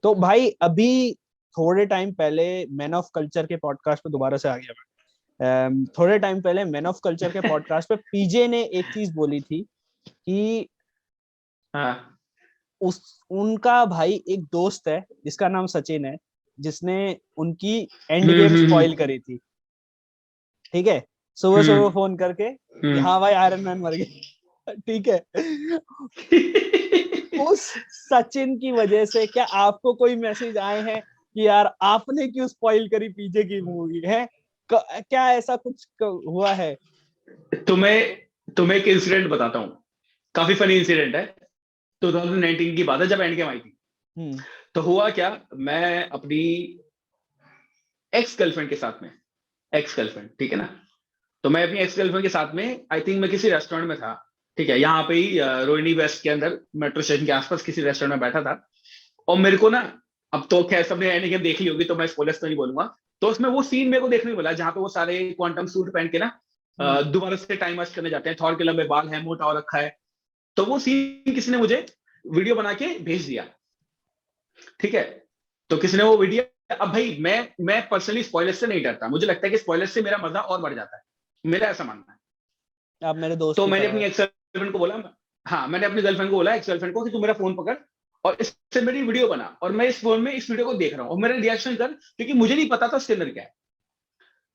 तो भाई अभी थोड़े टाइम पहले मैन ऑफ कल्चर के पॉडकास्ट पे दोबारा से आ गया मैं। थोड़े टाइम पहले मैन ऑफ कल्चर के पॉडकास्ट पे पीजे ने एक चीज बोली थी कि हाँ उस उनका भाई एक दोस्त है जिसका नाम सचिन है, जिसने उनकी एंड गेम हम्म। स्पॉइल करी थी। ठीक है, सुबह सुबह हम्म फोन करके कि हम्म। हाँ भाई आयरन मैन मर गया। ठीक है, उस सचिन की वजह से क्या आपको कोई मैसेज आए हैं कि यार आपने क्यों स्पॉइल करी पीजे की मूवी है? क्या ऐसा कुछ हुआ है? तुम्हें तुम्हें एक इंसिडेंट बताता हूँ, काफी फनी इंसिडेंट है। 2019 की बात है जब एंड गेम आई थी। हम्म। तो हुआ क्या, मैं अपनी एक्स गर्लफ्रेंड के साथ में, एक्स गर्लफ्रेंड ठीक है ना, तो मैं अपनी एक्स गर्लफ्रेंड के साथ में, आई थिंक मैं किसी रेस्टोरेंट में था, ठीक है, यहाँ पे ही रोहिणी वेस्ट के अंदर मेट्रो स्टेशन के आसपास किसी रेस्टोरेंट में बैठा था। और मेरे को ना, अब तो खैर सबने एंड गेम देख ली होगी तो मैं स्पॉयलर्स तो नहीं बोलूंगा। तो उसमें वो सीन मेरे को देखने को मिला जहां पे वो सारे क्वांटम सूट पहन के ना हम्म। दोबारा से टाइम वास्ट करने जाते हैं। थॉर के लंबे बाल हैं, मोटा हो रखा है। तो वो सीन किसी ने मुझे वीडियो बना के भेज दिया, ठीक है। तो किसी ने वो वीडियो, अब भाई मैं पर्सनली स्पॉयलर से नहीं डरता, मुझे लगता है कि स्पॉयलर से मेरा मजा और बढ़ जाता है, मेरा ऐसा मानना है। आप मेरे दोस्त तो की मैंने तरह अपनी हो। एक्स गर्लफ्रेंड को बोला, हाँ मैंने अपनी गर्लफ्रेंड को बोला, एक्स गर्लफ्रेंड को, कि तू मेरा फोन पकड़ और इससे मेरी वीडियो बना, और मैं इस फोन में इस वीडियो को देख रहा हूँ और मेरा रिएक्शन कर, क्योंकि मुझे नहीं पता था उसके अंदर क्या है।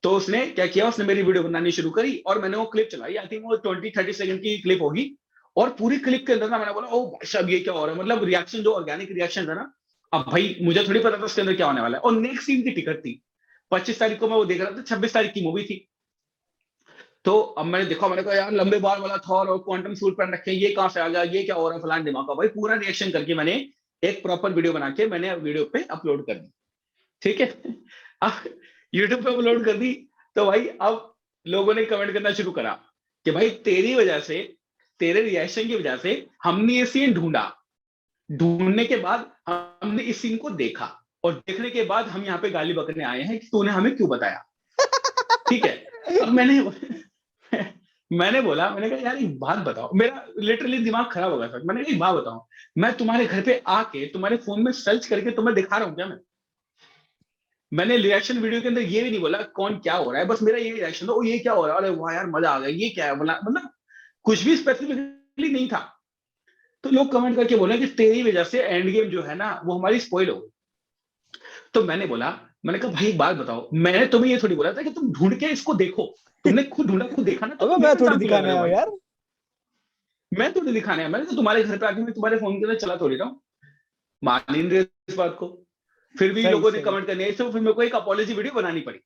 तो उसने क्या किया, उसने मेरी वीडियो बनानी शुरू करी और मैंने वो क्लिप चलाई, आई थिंक वो 20-30 सेकंड की क्लिप होगी। और पूरी क्लिप के अंदर ना मैंने बोला ओ भाई साहब ये क्या हो रहा है, मतलब रिएक्शन जो ऑर्गेनिक रिएक्शन था ना। अब भाई मुझे थोड़ी पता था उसके अंदर क्या होने वाला है। और नेक्स्ट सीन की टिकट थी 25 तारीख को, मैं वो देख रहा था, 26 तारीख की मूवी थी। तो अब मैंने देखा, मैंने कहा यार लंबे बाल वाला थॉर और क्वांटम सूट पहन रखे हैं, ये कहां से आ गया, ये क्या हो रहा है, फलान दिमाग का। भाई पूरा रिएक्शन करके मैंने एक प्रॉपर वीडियो बना के मैंने वीडियो पे अपलोड कर दी, ठीक है। अब यूट्यूब पे अपलोड कर दी, तो भाई अब लोगों ने कमेंट करना शुरू करा कि भाई तेरी वजह से, तेरे रिएक्शन की वजह से हमने ये सीन ढूंढा, ढूंढने के बाद हमने इस सीन को देखा, और देखने के बाद हम यहाँ पे गाली बकने आए हैं कि तूने हमें क्यों बताया, ठीक है। अब मैंने मैंने बोला, मैंने कहा यार एक बात बताओ, मेरा लिटरली दिमाग खराब हो गया था। मैंने कहा एक बात बताओ, मैं तुम्हारे घर पे आके तुम्हारे फोन में सर्च करके तुम्हें दिखा रहा हूँ क्या? मैंने रिएक्शन वीडियो के अंदर ये भी नहीं बोला कौन क्या हो रहा है, बस मेरा ये रिएक्शन था, ओ ये क्या हो रहा है, अरे वाह यार मजा आ गया, ये क्या है बोला, मतलब कुछ भी स्पेसिफिकली नहीं था। तो लोग कमेंट करके बोले कि तेरी वजह से एंड गेम जो है ना वो हमारी स्पॉइल हो गई। तो मैंने बोला, मैंने कहा भाई एक बात बताओ, मैंने तुम्हें ये थोड़ी बोला था कि तुम ढूंढ के इसको देखो, तुमने खुद ढूंढा खुद देखा ना, तो अबे तुम मैं मेरे थोड़ी इल्जाम क्यों लगा दिखाने रहे हो आया हूँ भाई? यार। मैं थोड़ी दिखाने आया, मैंने तो तुम्हारे घर पे आके मैं तुम्हारे फोन के अंदर चला थोड़ी रहा हूँ, मान ही नहीं रहे इस बात को। फिर भी सही लोगों ने सही। कमेंट करने, तो फिर मेरे को एक अपॉलॉजी वीडियो बनानी पड़ी,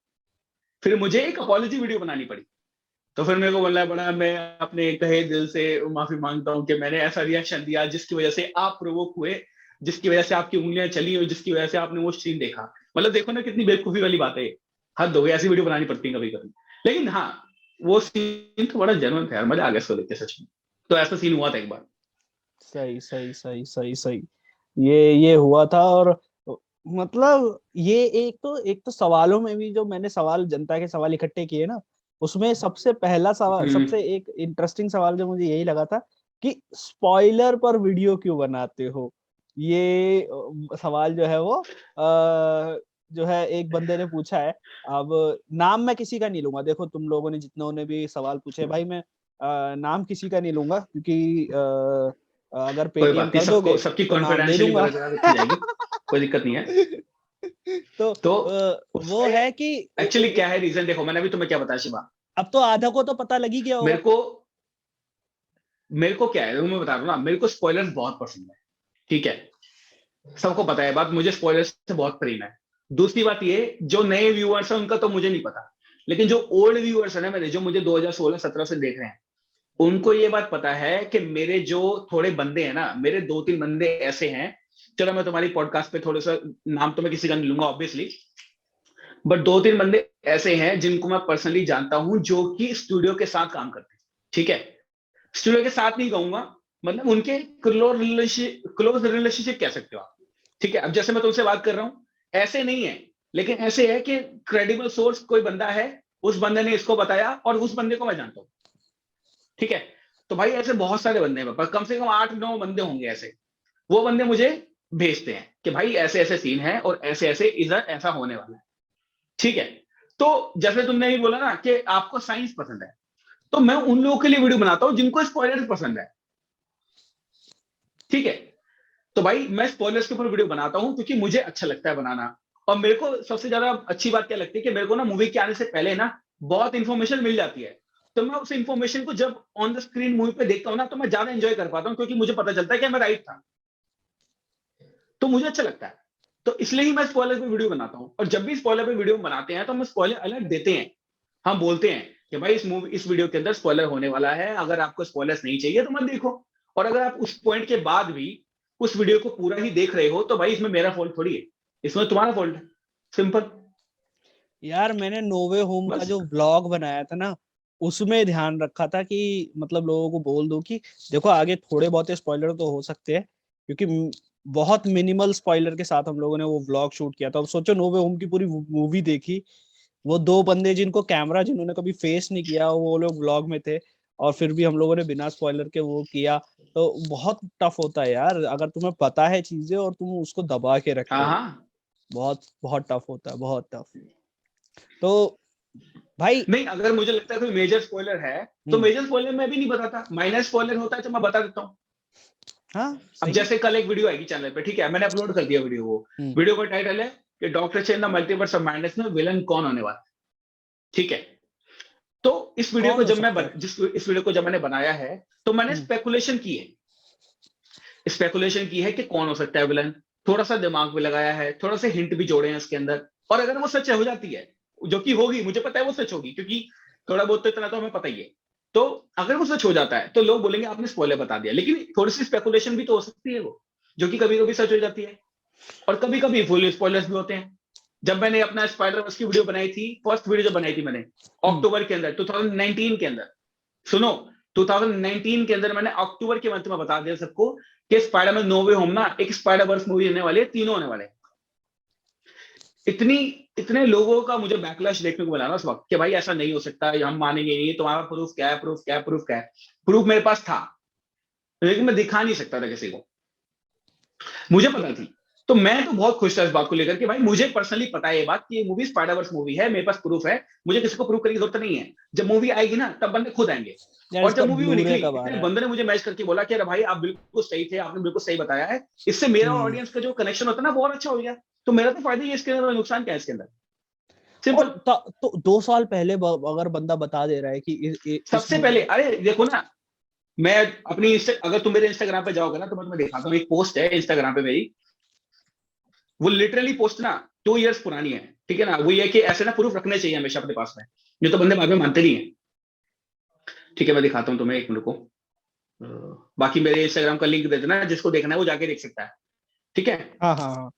फिर मुझे एक अपॉलॉजी वीडियो बनानी पड़ी। तो फिर मेरे को बोलना पड़ा, मैं अपने तहे दिल से माफी मांगता हूं कि मैंने ऐसा रिएक्शन दिया जिसकी वजह से आप प्रोवोक हुए, जिसकी वजह से आपकी उंगलियां चली और जिसकी वजह से आपने वो सीन देखा। मतलब देखो ना कितनी बेवकूफी वाली बात है, हद हो गई, ऐसी वीडियो बनानी पड़ती है कभी कभी। लेकिन हाँ, वो सीन तो बड़ा जेन्युइन था यार, मजा आ गया इसको देख के सच में। तो ऐसा सीन हुआ था एक बार। सही सही सही सही सही। ये हुआ था। और मतलब ये एक तो सवालों में भी जो मैंने सवाल, जनता के सवाल इकट्ठे किए ना, उसमें सबसे पहला सवाल, हम्म सबसे एक इंटरेस्टिंग सवाल जो मुझे यही लगा था कि स्पॉइलर पर वीडियो क्यों बनाते हो। ये सवाल जो है वो जो है एक बंदे ने पूछा है। अब नाम मैं किसी का नहीं लूंगा, देखो तुम लोगों ने जितनों ने भी सवाल पूछे भाई, मैं नाम किसी का नहीं लूंगा क्योंकि अगर कोई पेटीएम बात नहीं, कर सबको दोगे सबकी तो नाम दे कॉन्फिडेंशियली दूंगा। वगैरह रखी जाएगी, कोई दिक्कत नहीं है। तो तो वो उससे है कि एक्चुअली क्या है रीजन, देखो मैंने अभी तुम्हें क्या बताया शिवा। अब तो आधा को तो पता लग ही गया मेरे होगा। को मेरे को क्या है मैं बता रहा हूँ ना, मेरे को स्पॉयलर्स बहुत पसंद है, ठीक है, सबको पता है बात, मुझे स्पॉयलर्स से बहुत प्रेम है। दूसरी बात ये, जो नए व्यूअर्स हैं उनका तो मुझे नहीं पता, लेकिन जो ओल्ड व्यूअर्स है ना मेरे, जो मुझे 2016-17 से देख रहे हैं, उनको ये बात पता है कि मेरे जो थोड़े बंदे हैं ना, मेरे 2-3 बंदे ऐसे हैं। चलो मैं तुम्हारी पॉडकास्ट पे थोड़ा सा, नाम तो मैं किसी का नहीं लूंगा ऑब्वियसली, बट 2-3 बंदे ऐसे हैं जिनको मैं पर्सनली जानता हूं, जो कि स्टूडियो के साथ काम करते हैं, ठीक है। स्टूडियो के साथ नहीं कहूंगा, मतलब उनके क्लोज रिलेशनशिप कह सकते हो आप, ठीक है। अब जैसे मैं तुमसे बात कर रहा हूं, ऐसे नहीं है, लेकिन ऐसे है कि क्रेडिबल सोर्स कोई बंदा है, उस बंदे ने इसको बताया और उस बंदे को मैं जानता हूं, ठीक है। तो भाई ऐसे बहुत सारे बंदे हैं, पर कम से कम 8-9 बंदे होंगे ऐसे। वो बंदे मुझे भेजते हैं कि भाई ऐसे ऐसे सीन है और ऐसे ऐसे इधर ऐसा होने वाला है, ठीक है। तो जैसे तुमने भी बोला ना कि आपको साइंस पसंद है, तो मैं उन लोगों के लिए वीडियो बनाता हूं जिनको स्पॉयलर्स पसंद है, ठीक है। तो भाई मैं स्पॉयलर्स के ऊपर वीडियो बनाता हूं क्योंकि मुझे अच्छा लगता है बनाना। और मेरे को सबसे ज्यादा अच्छी बात क्या लगती है कि मेरे को ना मूवी के आने से पहले ना बहुत इंफॉर्मेशन मिल जाती है। तो मैं उस इंफॉर्मेशन को जब ऑन द स्क्रीन मूवी पे देखता हूँ ना, तो मैं ज्यादा एंजॉय कर पाता हूँ क्योंकि मुझे पता चलता है कि मैं राइट था। तो मुझे अच्छा लगता है, तो इसलिए ही मैं स्पॉइलर पे वीडियो बनाता हूँ। और जब भी स्पॉइलर पे वीडियो बनाते हैं तो हम स्पॉइलर अलर्ट देते हैं। हम बोलते हैं कि भाई इस वीडियो के अंदर स्पॉइलर होने वाला है, अगर आपको स्पॉइलर्स नहीं चाहिए तो मत देखो। और अगर आप उस पॉइंट के बाद भी उस वीडियो को पूरा ही देख रहे हो तो भाई इसमें मेरा फॉल्ट थोड़ी है, इसमें तुम्हारा फॉल्ट है, सिंपल। यार मैंने नोवे होम का बस। जो ब्लॉग बनाया था ना, उसमें ध्यान रखा था कि मतलब लोगों को बोल दो कि देखो आगे थोड़े बहुत स्पॉइलर तो हो सकते हैं, क्योंकि बहुत मिनिमल स्पॉइलर के साथ हम लोगों ने वो व्लॉग शूट किया था। अब सोचो नोवे होम की पूरी मूवी देखी, वो दो बंदे जिनको कैमरा जिन्होंने कभी फेस नहीं किया वो लोग व्लॉग में थे, और फिर भी हम लोगों ने बिना स्पॉइलर के वो किया। तो बहुत टफ होता है यार, अगर तुम्हें पता है चीजें और तुम उसको दबा के रख हाँ रहे हो। हाँ। बहुत बहुत टफ होता है, बहुत टफ। तो भाई। नहीं, अगर मुझे लगता है कोई मेजर स्पॉइलर है तो हम्म। मेजर स्पॉइलर मैं भी नहीं बताता, माइनर स्पॉइलर होता है तो मैं बता देता हूँ। हाँ अब सही है। जैसे कल एक वीडियो आएगी चैनल पे, ठीक है, मैंने अपलोड कर दिया वीडियो। वो हम्म। वीडियो का टाइटल है कि doctor strange the multiverse of madness में विलन कौन होने वाला है, ठीक है। तो इस वीडियो कौन को हो जब सकता है? इस वीडियो को जब मैंने बनाया है तो मैंने हम्म। स्पेकुलेशन की है कि कौन हो सकता है विलन। थोड़ा सा दिमाग भी लगाया है, थोड़ा सा हिंट भी जोड़े हैं इसके अंदर। और अगर वो सच हो जाती है, जो कि होगी, मुझे पता है वो सच होगी क्योंकि थोड़ा बहुत तो इतना तो हमें पता ही है। तो अगर वो सच हो जाता है तो लोग बोलेंगे आपने स्पॉइलर बता दिया, लेकिन थोड़ी सी स्पेकुलेशन भी तो हो सकती है वो, जो कि कभी कभी सच हो जाती है। और कभी कभी फुल स्पॉयलर्स भी होते हैं। जब मैंने अपना स्पाइडर वर्स की वीडियो बनाई थी, फर्स्ट वीडियो जो बनाई थी मैंने हम्म। अक्टूबर के अंदर 2019 के अंदर, सुनो, 2019 के अंदर मैंने अक्टूबर के मंथ में बता दिया सबको कि स्पाइडरमैन नो वे होम ना एक स्पाइडर वर्स मूवी होने वाली है, तीनों होने वाले हैं। इतनी इतने लोगों का मुझे बैकलैश देखने को मिला ना उस वक्त कि भाई ऐसा नहीं हो सकता, हम मानेंगे नहीं, तुम्हारा प्रूफ क्या है, प्रूफ क्या है, प्रूफ क्या है। प्रूफ मेरे पास था, लेकिन मैं दिखा नहीं सकता था किसी को, मुझे पता थी। तो मैं तो बहुत खुश था इस बात को लेकर कि भाई मुझे पर्सनली पता है ये बात कि ये मूवी स्पाइडरवर्स मूवी है, मेरे पास प्रूफ है, मुझे किसी को प्रूफ करने की जरूरत नहीं है। जब मूवी आएगी ना तब बंदे खुद आएंगे। यार और इसका जब मूवी में ब्लूरे निकली, कब आ इतने रहा है? बंदे ने मुझे मैच करके बोला कि अरे भाई आप बिल्कुल सही थे, आपने बिल्कुल सही बताया है, इससे मेरा और हम्म। ऑडियंस का जो कनेक्शन होता है ना बहुत अच्छा हो गया। तो मेरा तो फायदा ही है इसके अंदर, नुकसान क्या है इसके अंदर, और सिंपल। तो 2 साल पहले अगर बंदा बता दे रहा है कि इस सबसे पहले, अरे देखो ना, मैं अगर तुम मेरे इंस्टाग्राम पे जाओगे ना तो मैं तुम्हें दिखाता हूँ, एक पोस्ट है इंस्टाग्राम पे मेरी, वो लिटरली पोस्ट ना 2 इयर्स पुरानी है, ठीक है ना। वो ये कि ऐसे ना प्रूफ रखने चाहिए हमेशा अपने पास में, ये तो बंदे बाद में मानते नहीं है। ठीक है, मैं दिखाता हूँ तुम्हें, एक मिनट को। बाकी मेरे इंस्टाग्राम का लिंक दे देना, जिसको देखना है वो जाके देख सकता है, ठीक है। हाँ हाँ हाँ,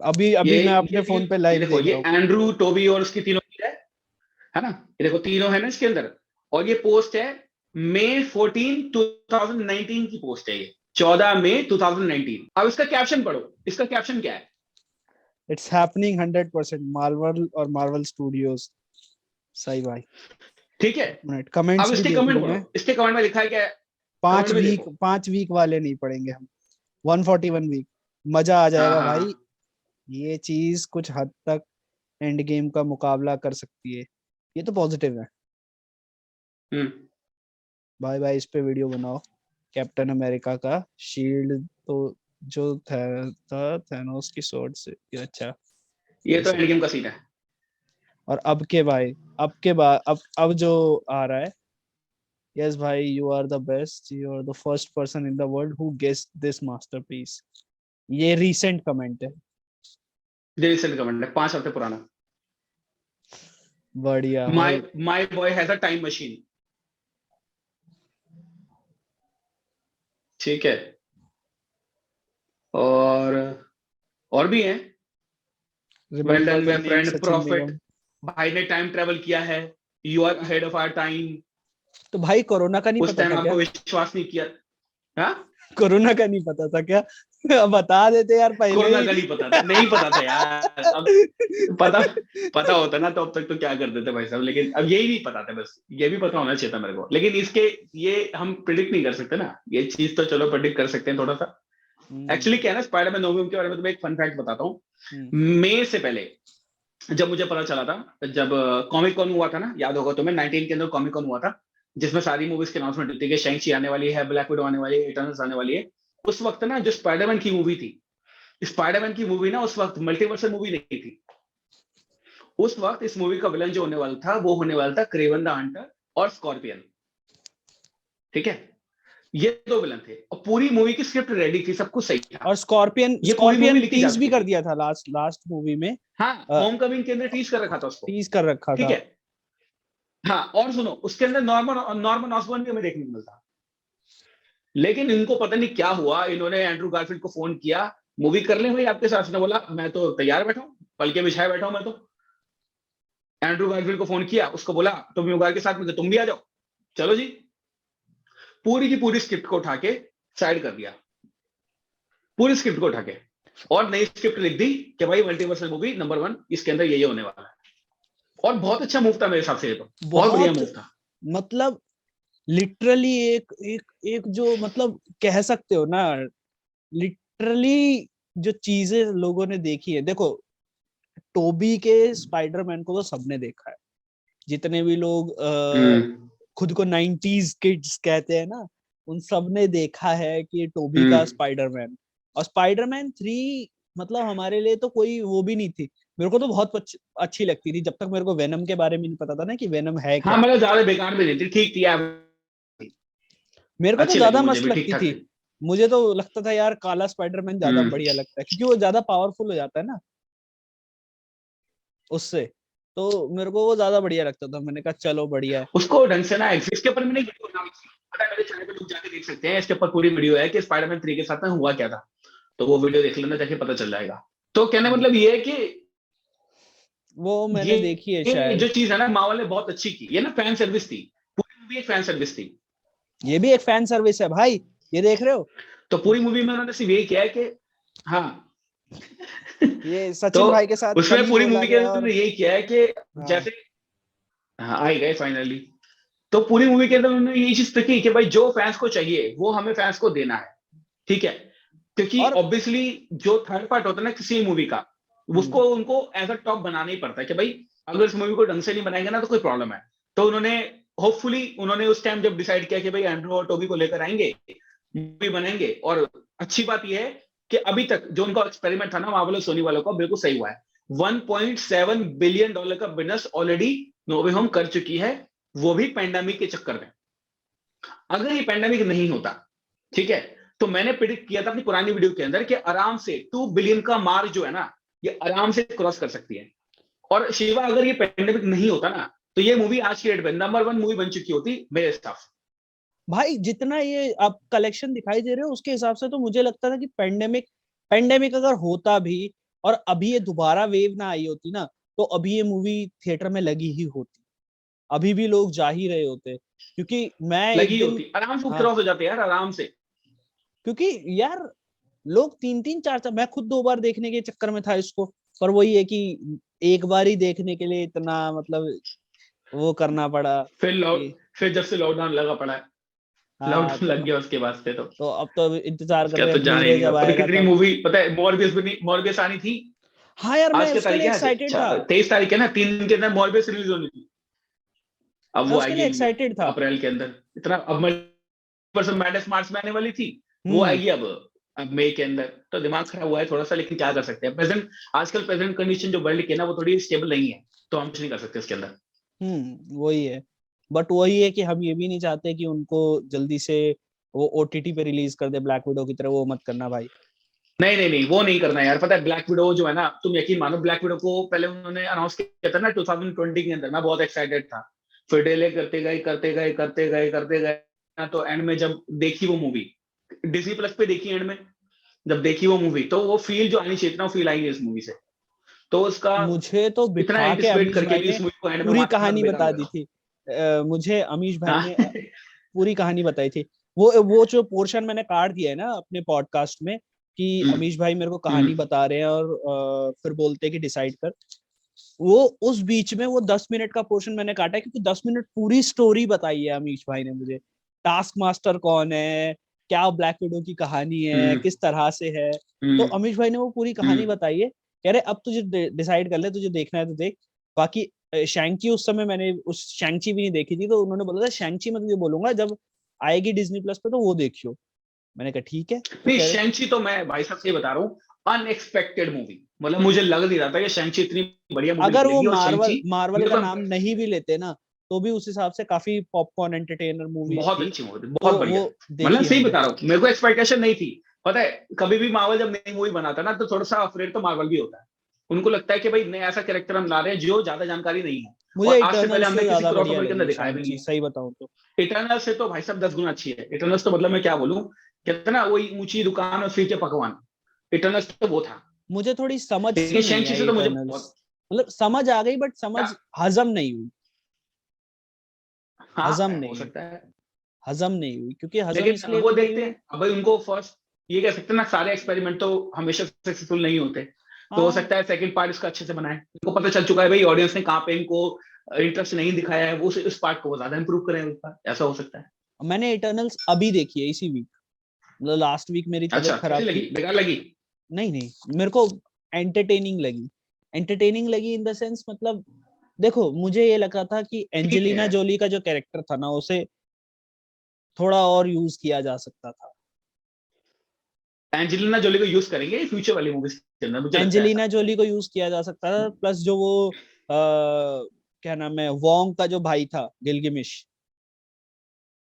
अभी ये अभी मैं अपने ये फोन पे ये लाइव देखो, देख ये रहा हूँ। एंड्रू, टोबी और उसकी तीनों की है ना। ये देखो तीनों है ना इसके अंदर। और ये पोस्ट है May 14, 2019 की पोस्ट है ये, 14 मई 2019। अब इसका कैप्शन पढ़ो, इसका कैप्शन क्या है। इट्स हैपनिंग 100%, मार्वल और मार्वल स्टूडियोज। सही भाई। ठीक है, एक मिनट, अब कमेंट्स भी इसके देख कमेंट लूं पढ़ो, मैं। इसके कमेंट में लिखा है क्या है, पांच कमेंट में वीक देखो। 5 वीक वाले नहीं पढ़ेंगे हम, 141 वीक। मजा आ हाँ जाएगा हाँ भाई। हाँ। ये चीज कुछ हद तक एंड गेम का मुकाबला कर सकती है। ये तो पॉजिटिव है। हम्म। भाई भाई इस पे वीडियो बनाओ। कैप्टन अमेरिका का शील्ड तो जो था थैनोस की स्वॉर्ड से ये अच्छा। ये ये तो एंड सही। गेम का सीन है। और अब के भाई, अब के बाद अब जो आ रहा है, यस भाई you are the best, you are the first person in the world who guessed this masterpiece. ये रीसेंट कमेंट है। ये रिसेंट कमेंट है, 5 हफ्ते पुराना। बढ़िया माय भाई। My boy has a time machine, ठीक है। और और भी हैं। Well remember done the my name friend Sachin profit, Nigam. भाई ने टाइम ट्रेवल किया है, you are ahead of our time. तो भाई कोरोना का नहीं उस पता टाइम था क्या? आपको विश्वास नहीं किया। हाँ, कोरोना का नहीं पता था क्या? बता देते यार पहले कोरोना ही। का नहीं पता था, नहीं पता था यार। अब पता पता होता ना तो अब तक तो क्या कर देते भाई साहब, लेकिन अब यही नहीं पता था, बस ये भी पता होना चाहिए था मेरे को। लेकिन इसके ये हम प्रिडिक्ट नहीं कर सकते ना, ये चीज तो चलो प्रिडिक्ट कर सकते हैं थोड़ा सा, एक्चुअली क्या है ना, स्पाइडरमैन नो वे होम के बारे में तुम्हें एक फन फैक्ट बताता हूँ। मई से पहले जब मुझे पता चला था, जब कॉमिक कॉन हुआ था ना, याद होगा तुम्हें, 19 के अंदर कॉमिक कॉन हुआ था, जिसमें सारी मूवीज की अनाउंसमेंट होती है कि शैंक ची आने वाली है, ब्लैक विडो आने वाली है, इटर्नल्स आने वाली है। उस वक्त ना जो स्पाइडरमैन की मूवी थी, स्पाइडरमैन की मूवी ना उस वक्त मल्टीवर्सल मूवी नहीं थी। उस वक्त इस मूवी का विलन जो होने वाला था वो होने वाला था क्रेवन द हंटर और स्कॉर्पियन। ठीक है, ये दो विलन थे और पूरी मूवी की स्क्रिप्ट रेडी थी, सब कुछ सही था। और स्कॉर्पियन ये पूरी मूवी लिखी जा टीज भी चुकी कर थी। दिया था लास्ट मूवी में। हाँ, होम कमिंग के अंदर टीज कर रखा था उसको। टीज कर रखा ठीक था। है। हाँ, और सुनो, उसके अंदर नॉर्मन ऑसबॉर्न भी हमें देखने को मिलता। लेकिन इनको पता नहीं क्या हुआ, इन्होंने एंड्रू गारफील्ड को फोन किया, मूवी कर ले भाई आपके साथ। उसने बोला मैं तो तैयार बैठा हूँ, पल के बिछाए बैठा हूं मैं तो। एंड्रू गारफील्ड को फोन किया, उसको बोला तुम उगार के साथ में तुम भी आ जाओ, चलो जी। पूरी की पूरी स्क्रिप्ट को उठा के साइड कर दिया, पूरी स्क्रिप्ट को उठा के, और नई स्क्रिप्ट लिख दी कि भाई मल्टीवर्सल मूवी नंबर 1 इसके अंदर ये होने वाला है। और बहुत अच्छा मूव था मेरे हिसाब से, ये तो बहुत बढ़िया मूव था। मतलब लिटरली एक एक एक जो मतलब कह सकते हो ना, लिटरली जो चीजें लोगों ने देखी है, देखो टोबी के स्पाइडरमैन को तो सबने देखा है, जितने भी लोग खुद को 90s किड्स कहते हैं ना, उन सब ने देखा है कि टोबी का स्पाइडरमैन। और स्पाइडरमैन 3 मतलब हमारे लिए तो कोई वो भी नहीं थी। मेरे को तो बहुत अच्छी लगती थी जब तक मेरे को वेनम के बारे में नहीं पता था ना कि वेनम है हाँ, क्या। मतलब ज्यादा बेकार भी नहीं थी, ठीक थी, मेरे को तो अच्छी लगी ज्यादा मुझे मस्त भी, ठीक लगती ठाक थी। थी। मुझे तो लगता था यार काला स्पाइडरमैन ज्यादा बढ़िया लगता है, क्योंकि वो ज्यादा पावरफुल हो जाता है ना उससे। तो मेरे को वो ज्यादा बढ़िया लगता था, मैंने कहा चलो बढ़िया है। उसको ढंग से ना, इसके ऊपर मैंने वीडियो बना, पता है मेरे चैनल पे लोग जाके देख सकते हैं, इसके ऊपर पूरी वीडियो है कि स्पाइडरमैन 3 के साथ में हुआ क्या था। तो वो वीडियो देख लेना, जाके पता चल जाएगा। तो कहने मतलब ये है कि वो मैंने ये देखी है ये शायद। जो चीज है ना, मावल ने बहुत अच्छी की, ये ना फैन सर्विस थी, पूरी मूवी एक फैन सर्विस थी। ये भी एक फैन सर्विस है भाई, ये देख रहे हो। तो पूरी मूवी में उन्होंने सिर्फ यही किया है कि हाँ ये तो सचिन भाई के साथ कल उसमें ही पूरी बोला मूवी के गया। अंदर और यही किया है कि हाँ जैसे, हाँ आ ही गए फाइनली। तो पूरी मूवी के अंदर उन्होंने यही चीज रखी कि भाई जो फैंस को चाहिए वो हमें फैंस को देना है। ठीक है, क्योंकि और ऑब्वियसली जो थर्ड पार्ट होता है ना किसी मूवी का, उसको उनको एज अ टॉप बनाना ही पड़ता है कि भाई अगर इस मूवी को ढंग से नहीं बनाएंगे ना तो कोई प्रॉब्लम है। तो उन्होंने होपफुली उन्होंने उस टाइम जब डिसाइड किया कि भाई एंड्रू और टोबी को लेकर आएंगे, मूवी बनाएंगे। और अच्छी बात यह है कि अभी तक जो उनका एक्सपेरिमेंट था ना मार्वल और सोनी वालों का, बिल्कुल सही हुआ है। 1.7 बिलियन डॉलर का बिजनेस ऑलरेडी नो वे होम कर चुकी है, वो भी पैंडेमिक के चक्कर में। अगर ये पैंडेमिक नहीं होता, ठीक है, तो मैंने प्रिडिक्ट किया था अपनी पुरानी वीडियो के अंदर कि आराम से 2 बिलियन का मार्क जो है ना, ये आराम से क्रॉस कर सकती है। और शिवा, अगर ये पैंडेमिक नहीं होता ना, तो ये मूवी आज की डेट में नंबर 1 मूवी बन चुकी होती मेरे हिसाब से। भाई जितना ये अब कलेक्शन दिखाई दे रहे हो उसके हिसाब से तो मुझे लगता था कि पेंडेमिक पेंडेमिक अगर होता भी और अभी ये दोबारा वेव ना आई होती ना, तो अभी ये मूवी थिएटर में लगी ही होती, अभी भी लोग जा ही रहे होते। क्योंकि मैं एक लगी दिन, होती, आराम से हाँ क्रॉस हो जाते यार, आराम से। क्योंकि यार लोग 3-3 4-4, मैं खुद 2 बार देखने के चक्कर में था इसको। पर वही है कि एक बार ही देखने के लिए इतना मतलब वो करना पड़ा फिर लॉक कि फिर जब से लॉकडाउन लगा पड़ा है, हाँ लॉकडाउन लग गया उसके बाद से तो अब तो इंतजार कर उसका रहे तो हैं जाने ही ब्लूरे नहीं जब हुआ। पता आएगा कितनी तब। मूवी, पता है मॉर्बियस भी नहीं, मॉर्बियस आनी थी। हाँ यार मैं आज के उसके तारीख लिए है, आज एक्साइटेड था। 23 तारीख है ना, 3 दिन के अंदर मॉर्बियस रिलीज होनी थी। अब मैं वो उसके लिए आएगी एक्साइटेड था। अप्रैल के अंदर। इतना अब मल्टीवर्स मैडनेस मार्च में आने वाली थी, वो हम्म आएगी अब मई के अंदर। तो दिमाग खराब हुआ है थोड़ा सा, लेकिन क्या कर सकते हैं, प्रेजेंट आजकल प्रेजेंट कंडीशन जो वर्ल्ड की है ना, वो थोड़ी स्टेबल नहीं है, तो हम कुछ नहीं कर सकते इसके अंदर। वही है। बट वही है कि हम ये भी नहीं चाहते कि उनको जल्दी से वो ओटीटी पे रिलीज कर दे ब्लैक विडो की तरह, वो मत करना भाई। नहीं नहीं नहीं, वो नहीं करना यार। पता है ब्लैक विडो जो है ना, तुम यकीन मानो, ब्लैक विडो को पहले उन्होंने अनाउंस किया था ना 2020 के अंदर, मैं बहुत एक्साइटेड था। फिर डिले करते गए करते गए करते गए करते गए ना, तो एंड में जब देखी वो मूवी, डिज्नी प्लस पे देखी एंड में, जब देखी वो मूवी, तो वो फील जो आनी चाहिए ना, वो फील आई है इस मूवी से। तो उसका मुझे तो इतना बिठा के एंटिसिपेट अमीश करके भाई भी ने इस मूवी को एंड में पूरी मार देना तो कहानी बेकार बता दी लगा। थी। मुझे अमीश भाई हाँ ने पूरी कहानी बताई थी। वो जो पोर्शन मैंने काट दिया है ना अपने पॉडकास्ट में, कि अमीश भाई मेरे को कहानी हम्म। बता रहे हैं और फिर बोलते हैं कि डिसाइड कर। वो उस बीच में वो 10 मिनट का पोर्शन मैंने काटा है, क्योंकि 10 मिनट पूरी स्टोरी बताई है अमीश भाई ने मुझे। टास्क मास्टर कौन है, क्या ब्लैक विडो की कहानी है, किस तरह से है। तो अमीश भाई ने वो पूरी कहानी बताई है, कह रहे अब तुझे डिसाइड कर ले, तुझे देखना है तो देख। बाकी शैंकी उस समय मैंने उस शैंची भी नहीं देखी थी, तो उन्होंने बोला था शैंची मैं तुझे बोलूंगा जब आएगी डिज्नी प्लस पे तो वो देखियो। मैंने कहा ठीक है। तो नहीं, कह रहे शैंची तो मैं भाई साहब से बता रहा हूँ, अनएक्सपेक्टेड मूवी, मतलब मुझे लग नहीं रहा था कि शैंची इतनी बढ़िया मूवी अगर वो निकलेगी। और मार्वल शैंची मार्वल का मतलब नाम नहीं भी लेते ना, तो भी उस हिसाब से काफी पॉपकॉर्न एंटरटेनर मूवीज बहुत थी। अच्छी मूवी, तो बहुत बढ़िया। वो मतलब देखी सही हमने। बता रहा हूँ, मेरे को एक्सपेक्टेशन नहीं थी। पता है, कभी भी मार्वल जब नई मूवी बनाता है ना, तो थोड़ा सा अफरेड तो मार्वल भी होता है। उनको लगता है कि भाई नया ऐसा कैरेक्टर हम ला रहे हैं जो ज्यादा जानकारी नहीं है, मुझे और आज से पहले इटर्नल्स से हमने किसी ज्यादा क्रॉस बढ़िया ओवर के अंदर लगी दिखाया भी नहीं शैंची, है। सही बताऊं तो। इटर्नल से तो भाई साहब 10 गुना अच्छी है। इटर्नल्स तो मतलब मैं क्या बोलूं, कहते हैं ना वही ऊंची दुकान और फीके पकवान, इटर्नल्स तो वो था। मुझे थोड़ी समझ सी लेकिन नहीं शैंची से आई तो मुझे इटर्नल्स। बहुत, मतलब समझ आ गई बट समझ हजम नहीं हुई। हजम हाँ हो नहीं हुई। सकता है। हजम नहीं हुई, क्योंकि हजम लेकिन इसलिए वो भी नहीं देखते हुई। हैं अब भाई, उनको फर्स्ट ये कह सकते हैं ना, सारे एक्सपेरिमेंट तो हमेशा सक्सेसफुल नहीं होते। तो हो हाँ, सकता है सेकंड पार्ट इसका अच्छे से बनाए, इनको पता चल चुका है भाई ऑडियंस ने कहाँ पे इनको इंटरेस्ट नहीं दिखाया है, वो उस पार्ट को वो ज्यादा इंप्रूव करें उसका, ऐसा हो सकता है। मैंने इटर्नल्स अभी देखी है इसी वीक। मतलब लास्ट वीक मेरी अच्छा, तबीयत कैसी खराब लगी, थी। बेकार लगी? नहीं नहीं, मेरे को एंटरटेनिंग लगी। एंटरटेनिंग लगी इन द सेंस, मतलब देखो मुझे ये लगा था कि ठीक है। एंजेलिना जोली का जो कैरेक्टर था ना, उसे थोड़ा और यूज किया जा सकता था। एंजेलिना जोली को यूज करेंगे फ्यूचर वाली मूवीज के अंदर, मुझे लगता है एंजेलिना ऐसा। जोली को यूज किया जा सकता था, प्लस जो वो क्या नाम है, वोंग का जो भाई था, गिलगिमिश।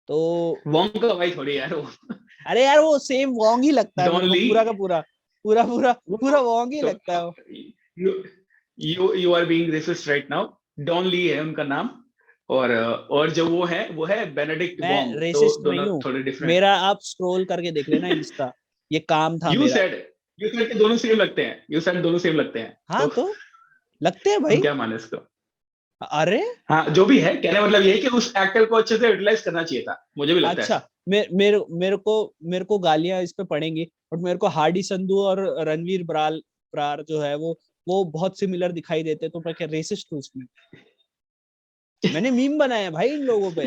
तो वोंग का भाई थोड़ी यार वो। अरे यार वो सेम वोंग ही लगता है डॉन मेरे को, ली, पूरा का पूरा पूरा पूरा वो पूरा वोंग ही तो लगता है वो। You you are being racist right now. Don Lee है उनका नाम। और जो वो है बेनेडिक्ट मैं वोंग, तो रेसिस्ट नहीं दोनों हूँ। थोड़े डिफरेंट। मेरा आप स्क्रॉल करके देख लेना इंस्टा। ये काम था यू मेरा। सेड यू सेड के दोनों सेम लगते हैं, यू सेड दोनों सेम लगते हैं, हाँ तो तो लगते हैं हम भाई। क्या माने इसको। अरे हाँ, जो भी है, कहने मतलब ये है कि उस एक्टर को अच्छे से यूटिलाइज करना चाहिए था, मुझे भी लगता है अच्छा, ऐसा। मेरे को गालियां इस पे पड़ेंगी, बट मेरे को हार्डी संधू और रणवीर बराल बरार जो है वो बहुत सिमिलर दिखाई देते, तो मैं क्या रेसिस्ट हूँ उसमें? मैंने मीम बनाया भाई इन लोगों पे।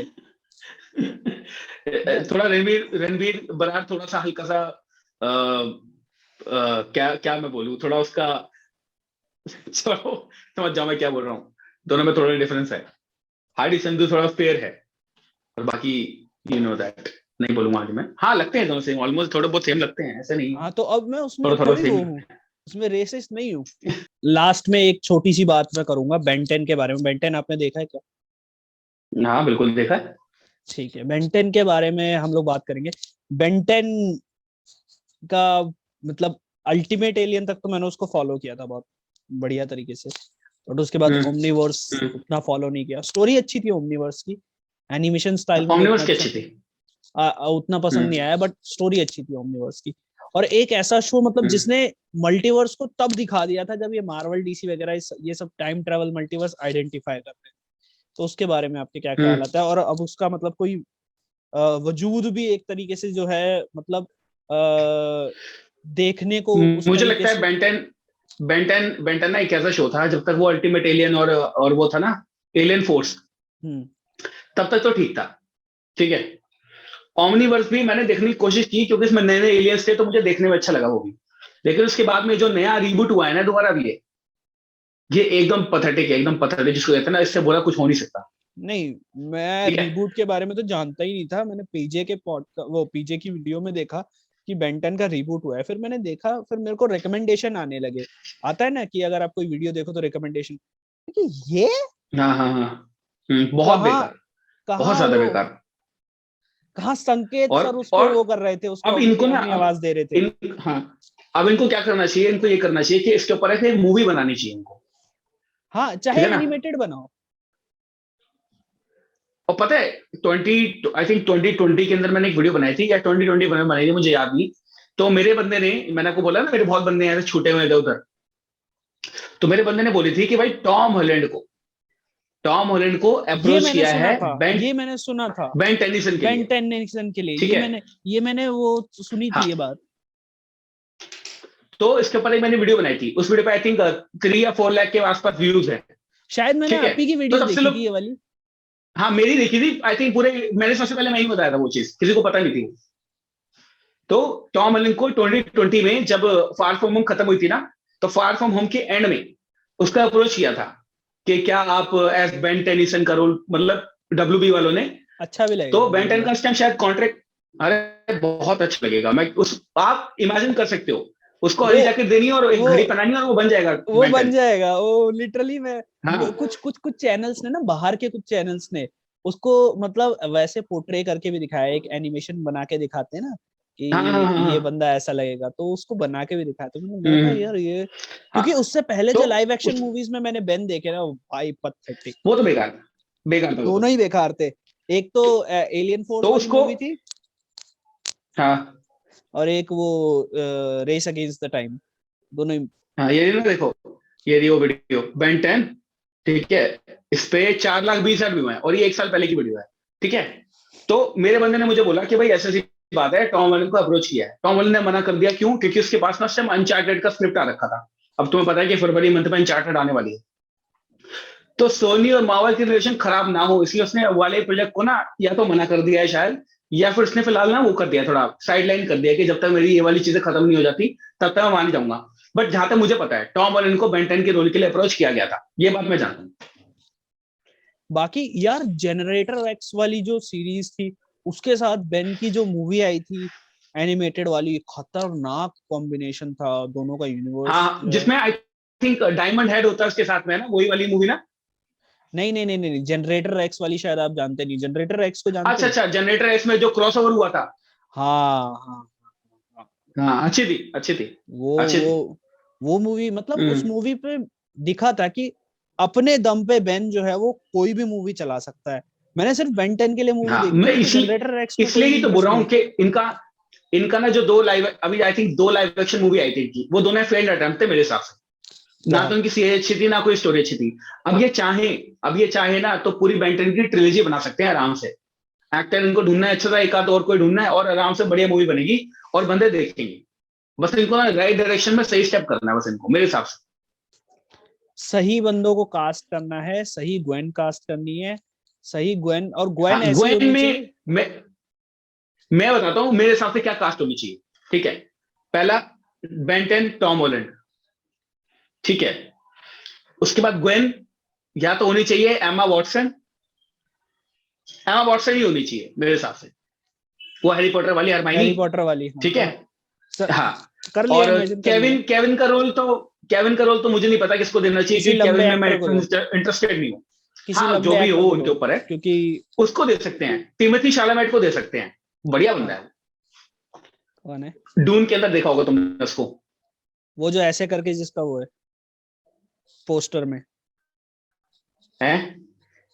बस। थोड़ा रणवीर रणवीर बरार थोड़ा सा हल्का सा क्या क्या मैं बोलूँ, थोड़ा उसका चलो समझ जाओ मैं क्या बोल रहा हूँ। दोनों में थोड़ा डिफरेंस है। हार्डी संधू थोड़ा फेयर है, और बाकी यू नो दैट, नहीं बोलूंगा आगे मैं। हाँ, लगते हैं दोनों सेम, ऑलमोस्ट थोड़े बहुत सेम लगते हैं, ऐसे नहीं। हाँ तो अब मैं उसमें थोड़ा थोड़ा थोड़ी सेम वो हूँ, लगते उसमें रेसिस्ट नहीं हूँ। लास्ट में एक छोटी सी बात मैं करूंगा बेंटेन के बारे में। बेंटेन आपने देखा है क्या? हैं। हाँ बिल्कुल देखा है। ठीक है, बेंटेन के बारे में हम लोग बात करेंगे। बेंटेन का मतलब अल्टीमेट एलियन तक तो मैंने उसको फॉलो किया था बहुत बढ़िया तरीके से, बट उसके बाद ओमनीवर्स उतना फॉलो नहीं किया। स्टोरी अच्छी थी ओमनीवर्स की, एनिमेशन स्टाइल मुझे उतना ओमनिवर्स की अच्छा अच्छी थी। उतना पसंद नहीं हम्म आया, बट स्टोरी अच्छी थी ओमनीवर्स की। और एक ऐसा शो मतलब हम्म जिसने मल्टीवर्स को तब दिखा दिया था जब ये मार्वल डीसी वगैरह ये सब टाइम ट्रेवल मल्टीवर्स आइडेंटिफाई करते हैं। तो उसके बारे में आपके क्या ख्याल आता है? और अब उसका मतलब कोई वजूद भी एक तरीके से जो है, मतलब देखने को उस मुझे तरीके लगता है से। बेंटेन बेंटेन बेंटेन ना एक ऐसा शो था, जब तक वो अल्टीमेट एलियन और वो था ना, एलियन फोर्स, हम्म। तब तक तो ठीक था। ठीक है। ओमनीवर्स भी मैंने देखने की कोशिश की, क्योंकि इसमें नए नए एलियंस थे, तो मुझे देखने में अच्छा लगा वो भी। लेकिन उसके बाद में जो नया रीबूट हुआ है ना दोबारा भी, ये एकदम पथेटिक है, एकदम पथेटिक, जिसको कहते हैं ना, इससे बुरा कुछ हो नहीं सकता। नहीं, मैं ठीक है। रीबूट के बारे में तो जानता ही नहीं था। मैंने पीजे के वो पीजे की वीडियो में देखा कि बेंटन का रीबूट हुआ है, फिर मैंने देखा, फिर मेरे को रिकमेंडेशन आने लगे। आता है ना कि अगर आप कोई वीडियो देखो तो रिकमेंडेशन कि ये हाँ हाँ हाँ। बहुत कहाँ बेकार, बहुत कहाँ ज्यादा वो बेकार। कहाँ संकेत सर उसको और वो कर रहे थे, उसको अब अपनी इनको ना, अपनी अब आवाज दे रहे थे। इन हाँ, अब इनको क्या करना चाहिए, इनको ये करना चाहिए कि इसके ऊपर एक मूवी बनानी चाहिए इनको। हाँ, ठीक चाहे है ना। एनिमेटेड बनाओ। और पता है, 2020 के अंदर मैंने एक वीडियो बनाई थी, या 2020 में बनाई थी, मुझे याद नहीं। तो मेरे बंदे ने, मैंने आपको बोला ना मेरे बहुत बंदे ऐसे छूटे हुए इधर उधर, तो मेरे बंदे ने बोली थी कि भाई टॉम हॉलैंड को ये अप्रोच मैंने किया सुना है था, बेन ये मैंने सुना था। बेन टेनिसन के बेन लिए। टेनिसन के लिए ठीक है। ये मैंने वो सुनी थी ये हाँ, बात। तो इसके ऊपर एक मैंने वीडियो बनाई थी, उस वीडियो पे आई थिंक 3 या 4 लाख के आसपास व्यूज है। शायद मैंने ठीक है। आप ही की तो वीडियो तब से देखी थी लोग, ये वाली। हाँ मेरी देखी थी आई थिंक, पूरे मैंने सबसे पहले मैं ही बताया था वो चीज, किसी को पता नहीं थी। तो टॉम हॉलैंड को 2020 में जब फार फ्रॉम होम खत्म हुई थी ना, तो फार फ्रॉम होम के एंड में उसका अप्रोच किया था कि क्या आप एज बेन टेनिसन का रोल, मतलब डब्ल्यूबी वालों ने। अच्छा भी लगेगा तो मुझे बेन टेन मतलब। का इस टाइम शायद कॉन्ट्रैक्ट, अरे बहुत अच्छा लगेगा। मैं उस, आप इमेजिन कर सकते हो, उसको वो हरी जैकेट देनी है और एक वो घड़ी पहनानी है और वो बन जाएगा वो बेन बन टेन। जाएगा वो लिटरली। मैं हाँ कुछ चैनल्स ने ना, बाहर के कुछ चैनल्स ने उसको मतलब वैसे पोर्ट्रे करके भी दिखाया, एक एनिमेशन बना के दिखाते हैं ना कि हाँ हाँ हाँ ये हाँ। बंदा ऐसा लगेगा, तो उसको बना के भी दिखाते हैं। मैंने कहा हम्म, यार ये, हाँ। क्योंकि उससे पहले तो जो लाइव एक्शन उस, मूवीज में मैंने बेन देखे ना, वो भाई पथेटिक, वो तो बेकार, बेकार था वो दोनों तो। ही बेकार थे। एक तो एलियन फोर्स तो वाली उसको, मूवी थी, हाँ और एक वो रेस अगेंस्ट द टाइम, दोनों ही। हाँ, ये ना देखो, ये रही वो वीडियो बेन टेन, ठीक है। इस पे 4,20,000 व्यू है और ये 1 साल पहले की वीडियो है, ठीक है। तो मेरे बंदे ने मुझे बोला कि भाई ऐसी ऐसी बात है, टॉम हॉलैंड को अप्रोच किया है। टॉम हॉलैंड ने मना कर दिया, क्यों? क्योंकि उसके पास ना उस टाइम अनचार्टेड का स्क्रिप्ट आ रखा था। अब तुम्हें पता है कि फरवरी मंथ में अनचार्टेड आने वाली है। तो सोनी और मार्वल की रिलेशन खराब ना हो, इसलिए उसने वाले प्रोजेक्ट को ना या तो मना कर दिया है शायद, या फिर उसने फिलहाल ना वो कर दिया, थोड़ा साइड लाइन कर दिया कि जब तक मेरी ये वाली चीजें खत्म नहीं हो जाती तब तक मैं मान जाऊंगा। बट जहां तक मुझे पता है, टॉम और इनको बेंटन के रोल के लिए अप्रोच किया गया था, ये बात मैं जानता हूँ। बाकी यार जनरेटर एक्स वाली जो सीरीज थी, उसके साथ बेन की जो मूवी आई थी एनिमेटेड वाली, खतरनाक कॉम्बिनेशन था दोनों का, यूनिवर्स हाँ, जो है। जिसमें आई थिंक डायमंड हेड होता है उसके साथ में, है ना वही वाली मूवी ना? नहीं नहीं नहीं नहीं, जनरेटर एक्स वाली शायद आप जानते नहीं, जनरेटर एक्स को जानते अच्छा हो? अच्छा, जनरेटर इसमें जो क्रॉस ओवर हुआ था। हाँ हाँ हाँ। हाँ अच्छी थी, अच्छी थी, वो अच्छी थी। वो वो मूवी, मतलब उस हम्म, मूवी पे दिखा था कि अपने दम पे बेन जो है वो कोई भी मूवी चला सकता है। मैंने सिर्फ बेन 10 के लिए मूवी हाँ देखी थी, मैं मुझे इसलिए जनरेटर एक्स में इसलिए कोई ही तो बोल इंटरेस्ट रहा हूँ नहीं। कि इनका इनका ना जो दो लाइव, अभी I think 2 live action movie आई थी इनकी, वो दोनों फेल्ड अटेम्प्ट थे मेरे हिसाब से। ना तो बहुत। उनकी सीरीज अच्छी थी, ना कोई स्टोरी अच्छी थी। अब ये चाहे ना तो पूरी बेंटन की ट्रिलॉजी बना सकते हैं आराम से। एक्टर इनको ढूंढना है अच्छा सा, एक आध और कोई ढूंढना है, और आराम से बढ़िया मूवी बनेगी और बंदे देखेंगे। बस इनको ना राइट डायरेक्शन में सही स्टेप करना है बस इनको, मेरे हिसाब से। सही बंदों को कास्ट करना है, सही ग्वेन कास्ट करनी है, सही ग्वेन, और ग्वेन हाँ, ऐसी ग्वेन होनी में चाहिए। मैं बताता हूँ मेरे हिसाब से क्या कास्ट होनी चाहिए, ठीक है। पहला, बेंटन टॉम हॉलैंड, ठीक है। उसके बाद ग्वेन या तो होनी चाहिए एमा वॉटसन। एमा वॉटसन ही होनी चाहिए मेरे हिसाब से, वो हैरी पॉटर वाली हरमाइनी, हैरी पॉटर वाली, हाँ ठीक है। हाँ। स, हाँ, कर लिया, और इमेजिन कर लिया। केविन केविन का रोल तो मुझे नहीं पता किसको देना चाहिए, किसी क्योंकि केविन लंबे में मैं एक्टर को दो, इंटरेस्टेड नहीं हूँ। किसी हाँ, जो लंबे भी हो एक्टर को उनके दो, ऊपर है। क्योंकि उसको दे सकते हैं, टिमोथी शालामेट को दे सकते हैं, बढ़िया बंदा हाँ, है। कौन है? डून के अंदर देखा होगा तुमने उसको। वो जो ऐसे करके जिसका वो है पोस्टर में, है,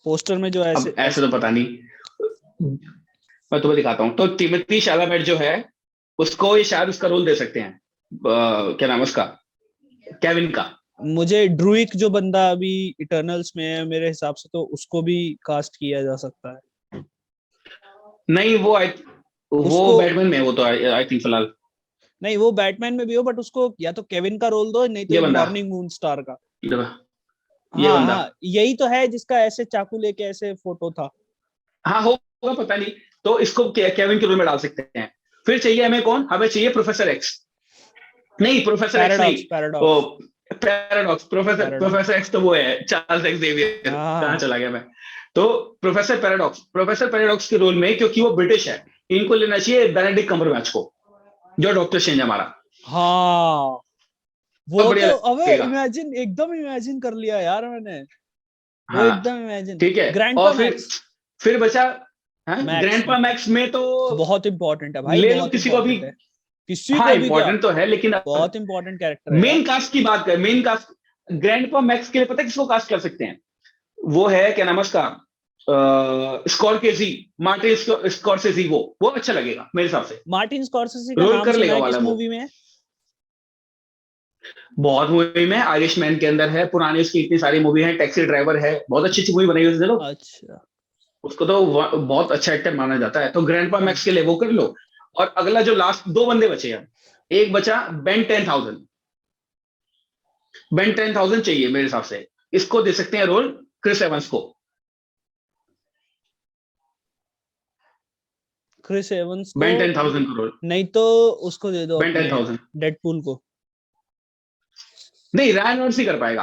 पोस्टर में जो अब ऐसे ऐसे ऐसे। तो पता नहीं, मैं तुम्हें दिखाता हूँ। तो टिमोथी शालामेट जो है, उसको ये शायद उसका रोल दे सकते हैं, क्या नाम है उसका, केविन का। मुझे ड्रूइक जो बंदा अभी इटर्नल्स में है, मेरे हिसाब से तो उसको भी कास्ट किया जा सकता है। नहीं वो उसको, बैटमैन में है, वो तो आई थिंक फिलहाल। नहीं वो बैटमैन में भी हो, बट उसको या तो केविन का रोल दो, नहीं तो ये एक बंदा, मॉर्निंग मून स्टार का। ये ये हाँ बंदा, हाँ, यही तो है जिसका ऐसे चाकू लेके ऐसे फोटो था। हाँ होगा पता नहीं। तो इसको केविन के रोल में डाल सकते हैं। फिर चाहिए हमें कौन, हमें चाहिए प्रोफेसर एक्स। नहीं, प्रोफेसर एक्स नहीं, पैराडॉक्स, वो paradox, paradox. Professor paradox. Professor x तो वो है चार्ल्स एक्सेवियर, कहाँ हाँ चला गया मैं। तो प्रोफेसर पैराडॉक्स के रोल में, क्योंकि वो ब्रिटिश है, इनको लेना चाहिए बेनेडिक्ट कम्बरबैच को, जो डॉक्टर स्ट्रेंज हमारा। हाँ, बहुत वो बढ़िया तो अबे लगेगा। इमेजिन, एकदम इमेजिन कर लिया यार मैंने, वो हाँ एकदम इमेजिन। ठीक है। ग्रैंडपा और फिर मैक्स, फिर बचा, हाँ मैक्स ग्रैंडपा मैक्स में तो बहुत इंपॉर्टेंट है भाई, ले लो बहुत किसी को भी। इंपॉर्टेंट है। किसी हाँ को भी क्या, इंपॉर्टेंट तो है, लेकिन बहुत इंपॉर्टेंट कैरेक्टर है यार। मेन कास्ट की बात करें, मेन कास्ट ग्रैंडपा मैक्स के लिए पता है किसको कास्ट कर सकते हैं? वो है, क्या नाम है उसका, स्कॉर्सेज़ी, मार्टिन स्कॉर्सेज़ी, वो अच्छा लगेगा मेरे हिसाब से। मार्टिन स्कॉर्सेसी का रोल नाम कर सुना लेगा है, वाला किस वो। मूवी में है? बहुत मूवी में, आयरिश मैन के अंदर है, पुरानी उसकी इतनी सारी मूवी है, टैक्सी ड्राइवर है, बहुत अच्छी अच्छी मूवी बनाई है उसने लोग। अच्छा। उसको तो बहुत अच्छा एक्टर माना जाता है। तो ग्रैंडपा मैक्स के लिए वो कर लो। और अगला जो लास्ट 2 बंदे बचे हैं, एक बचा बेन 10,000 चाहिए मेरे हिसाब से। इसको दे सकते हैं रोल क्रिस एवंस को। क्रिस एवंस को बेन 10,000 करोड़, नहीं तो उसको दे दो, बेन 10,000, डेडपूल को। नहीं रायन रॉल्स नहीं कर पाएगा।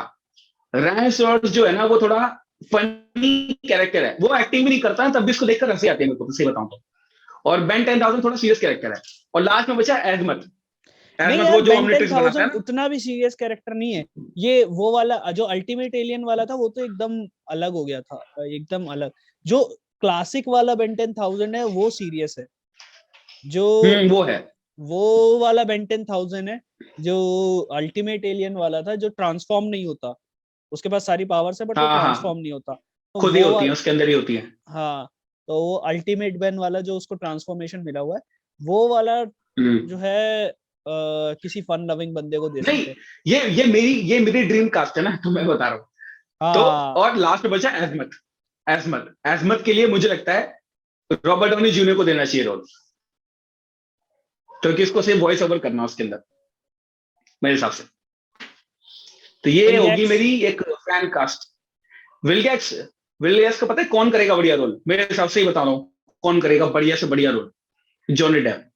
रायन रॉल्स जो है ना वो थोड़ा फनी कैरेक्टर है, वो एक्टिंग भी नहीं करता है तब भी उसको देखकर हंसी आती है मेरे को, सही बताऊं तो। और बेन 10,000 थोड़ा सीरियस कैरेक्टर है। और लास्ट में बचा एजमत, नहीं एजमत यार, वो जो बेन ओमनिट्रिक्स बनाता है 10,000 ना। उतना भी सीरियस कैरेक्टर नहीं है। ये वो वाला जो अल्टीमेट एलियन वाला था वो तो एकदम अलग हो गया था, एकदम अलग। जो क्लासिक वाला बेन 10,000 है वो सीरियस है। जो वो है। वो वाला बेन 10,000 है, जो अल्टीमेट एलियन वाला था, जो ट्रांसफॉर्म नहीं होता, उसके पास सारी पावर्स है बट वो हाँ हाँ, ट्रांसफॉर्म नहीं होता, तो खुद ही वो होती है, उसके अंदर ही होती है। हाँ, तो वो अल्टीमेट बेन वाला जो उसको ट्रांसफॉर्मेशन मिला हुआ है, वो वाला जो है किसी फन लविंग बंदे को दे नहीं, सकते हैं। ये मेरी ड्रीम कास्ट है ना, तो मैं बता रहा हूँ। तो हाँ और लास्ट में बचा एजमत। एजमत के लिए मुझे लगता है रॉबर्ट डॉनी जूनियर को देना चाहिए रोल, क्योंकि इसको सिर्फ वॉइस ओवर करना उसके अंदर, मेरे हिसाब से। तो ये होगी विलगैक्स। मेरी एक फैन कास्ट। विलगैक्स, विलगैक्स का पता है कौन करेगा बढ़िया रोल, मेरे हिसाब से ही बता रहा हूँ कौन करेगा बढ़िया से बढ़िया रोल। Johnny Depp.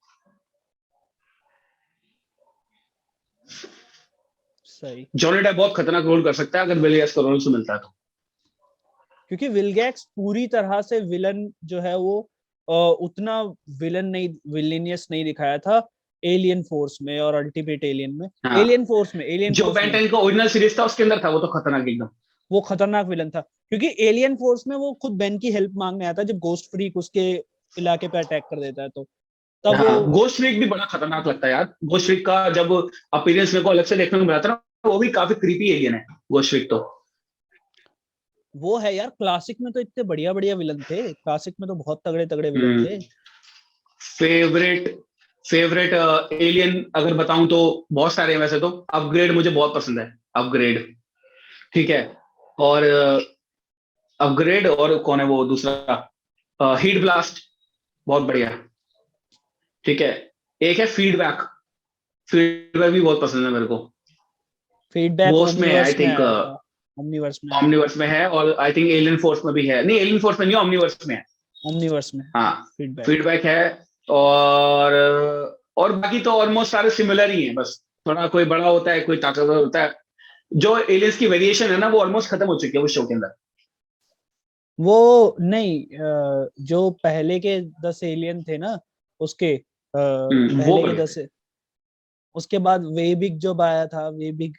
सही। जॉनी डेप बहुत खतरनाक रोल कर सकता है अगर विलगैक्स का रोल से मिलता है तो। क्योंकि विलगैक्स पूरी तरह से विलन जो है वो उतना विलन नहीं, विलेनियस नहीं दिखाया था एलियन फोर्स में और अल्टीमेट एलियन में। हाँ, एलियन जो फोर्स में बेंटेन का ओरिजिनल सीरीज था उसके अंदर था, वो तो खतरनाक एकदम। वो खतरनाक विलन था, क्योंकि एलियन फोर्स में वो खुद बेन की हेल्प मांगने आता है जब गोस्ट फ्रीक उसके इलाके पे अटैक कर देता है, तो तब वो। हाँ, गोस्ट फ्रीक भी बड़ा खतरनाक लगता है यार। गोस्ट फ्रीक का जब अपीयरेंस मेरे को अलग से देखने को मिला था ना, वो भी काफी क्रीपी एलियन है गोस्ट फ्रीक तो। वो है यार, क्लासिक में तो इतने बढ़िया बढ़िया विलन थे, क्लासिक में तो बहुत तगड़े तगड़े विलन थे। फेवरेट फेवरेट एलियन अगर बताऊं तो बहुत सारे हैं वैसे तो। अपग्रेड मुझे बहुत पसंद है, अपग्रेड। ठीक है। और अपग्रेड, और कौन है वो दूसरा, हीट ब्लास्ट, बहुत बढ़िया। ठीक है। एक है फीडबैक, फीडबैक भी बहुत पसंद है मेरे को। फीडबैक वो उसमें है आई ओमनीवर्स में थिंक, आया था, ओमनीवर्स में आया था। ओमनिवर्स में है, और आई थिंक एलियन फोर्स में भी है। नहीं, एलियन फोर्स में नहीं, ओमनिवर्स में है। ओमनीवर्स में हाँ, फीडबैक। फीडबैक है। और बाकी तो ऑलमोस्ट सारे सिमिलर ही हैं, बस थोड़ा कोई बड़ा होता है, कोई ताकतवर होता है। जो एलियंस की वेरिएशन है ना वो ऑलमोस्ट खत्म हो चुकी है उस शो के अंदर। वो नहीं, जो पहले के 10 एलियन थे ना, उसके वो पहले के बढ़िया 10, थे। उसके बाद वेबिक जब आया था, वेबिक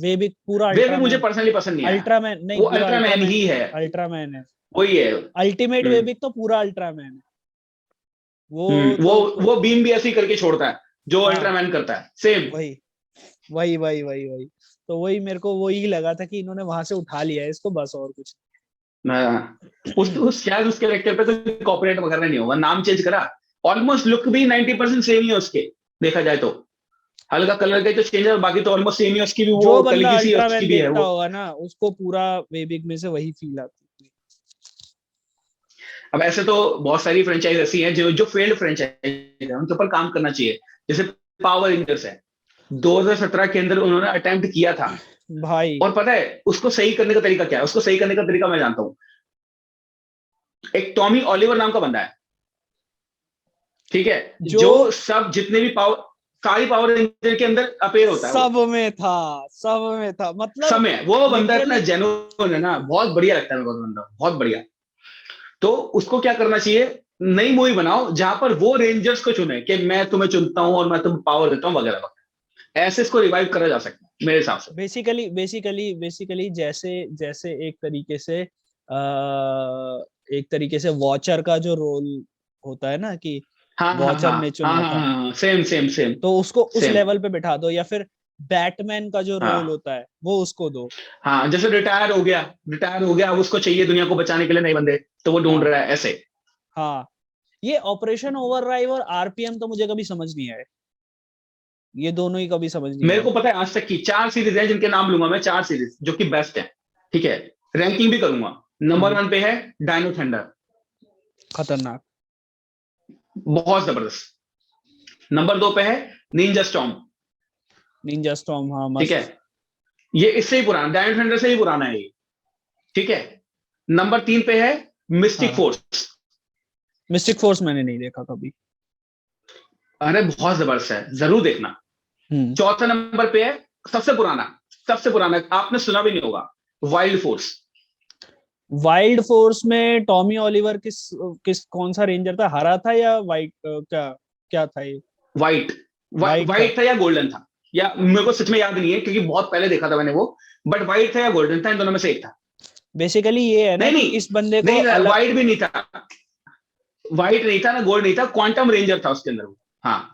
वेबिक पूरा वे भी मुझे अल्ट्रामैन। पर्सनली पसंद नहीं आया। अल्ट्रामैन नहीं, वो पूरा अल्ट्रामैन अल्ट्रामैन, ही है, अल्ट्रामैन है। वही है। अल्टीमेट वेबिक तो पूरा अल्ट्रामैन है। वो वो बीम भी ऐसे ही करके छोड़ता है जो हाँ, अल्ट्रामैन करता है, सेम। वही वही। तो वही मेरे को वही लगा था कि इन्होंने वहां से उठा लिया है इसको, बस और कुछ उस शायद उस कैरेक्टर पे तो कॉपीराइट वगैरह नहीं होगा, नाम चेंज करा। ऑलमोस्ट लुक भी 90% सेम ही है उसके, देखा जाए तो। हल्का कलर का ही तो चेंज है, बाकी तो ऑलमोस्ट सेम ही है। उसकी भी जो वो बंदा कलगी सी है, उसकी अल्ट्रामैन भी है देखता वो। होगा ना, उसको पूरा वेबिक में से वही फील आती है। अब ऐसे तो बहुत सारी फ्रेंचाइज ऐसी हैं जो जो फेल्ड फ्रेंचाइज है, उनके ऊपर काम करना चाहिए। जैसे पावर रेंजर्स है, 2017 के अंदर उन्होंने अटेम्प्ट किया था। भाई और पता है उसको सही करने का तरीका क्या है? उसको सही करने का तरीका मैं जानता हूँ। एक टॉमी ऑलिवर नाम का बंदा है, ठीक है, जो जो सब जितने भी पावर, सारी पावर रेंजर के अंदर अपेयर होता है वो। सब में था मतलब, समय वो बंदा इतना लिटरली। जेन्युइन है ना, बहुत बढ़िया लगता है मेरे को वो बंदा, बहुत बढ़िया। तो उसको क्या करना चाहिए, नई मूवी बनाओ जहां पर वो रेंजर्स को चुने कि मैं तुम्हें चुनता हूं और मैं तुम्हें पावर देता हूं वगैरह वगैरह। ऐसे इसको रिवाइव करा जा सकता है मेरे हिसाब से। बेसिकली जैसे जैसे एक तरीके से वॉचर का जो रोल होता है ना, कि हाँ हाँ वॉचर हाँ ने हाँ चुना हाँ था, हाँ, सेम सेम सेम तो उसको उस सेम। लेवल पे बिठा दो, या फिर बैटमैन का जो रोल हाँ होता है वो उसको दो। हाँ, जैसे रिटायर हो गया, अब उसको चाहिए दुनिया को बचाने के लिए नए बंदे, तो वो ढूंढ हाँ रहा है ऐसे। हाँ, ये ऑपरेशन ओवरड्राइव और आरपीएम तो मुझे कभी समझ नहीं आए, ये दोनों ही कभी समझ नहीं मेरे आए। को पता है आज तक की 4 सीरीज है जिनके नाम लूंगा मैं, 4 सीरीज जो कि बेस्ट है। ठीक है, रैंकिंग भी करूंगा। नंबर हम्म, 1 पे है डायनो थंडर, खतरनाक। बहुत जबरदस्त। नंबर 2 पे है निंजा स्टॉर्म। निंजा स्टॉर्म, हाँ ठीक है, मस्त। ये इससे ही पुराना, डायनो थंडर से ही पुराना है ये। ठीक है। नंबर 3 पे है मिस्टिक हाँ फोर्स। मिस्टिक फोर्स मैंने नहीं देखा कभी। अरे बहुत जबरदस्त है, जरूर देखना। चौथे नंबर पे है सबसे पुराना आपने सुना भी नहीं होगा, वाइल्ड फोर्स। वाइल्ड फोर्स में टॉमी ऑलिवर किस किस कौन सा रेंजर था, हरा था या वाइट, क्या क्या था ये? वाइट वाइट था। वाइट था या गोल्डन था, या मेरे को सच में याद नहीं है क्योंकि बहुत पहले देखा था मैंने वो, बट वाइट था या गोल्डन था, इन दोनों में से एक था। बेसिकली ये है ना नहीं कि नहीं, इस बंदे को नहीं अलग। वाइट भी नहीं था, वाइट नहीं था ना गोल्ड नहीं था, क्वांटम रेंजर था उसके अंदर वो। हाँ।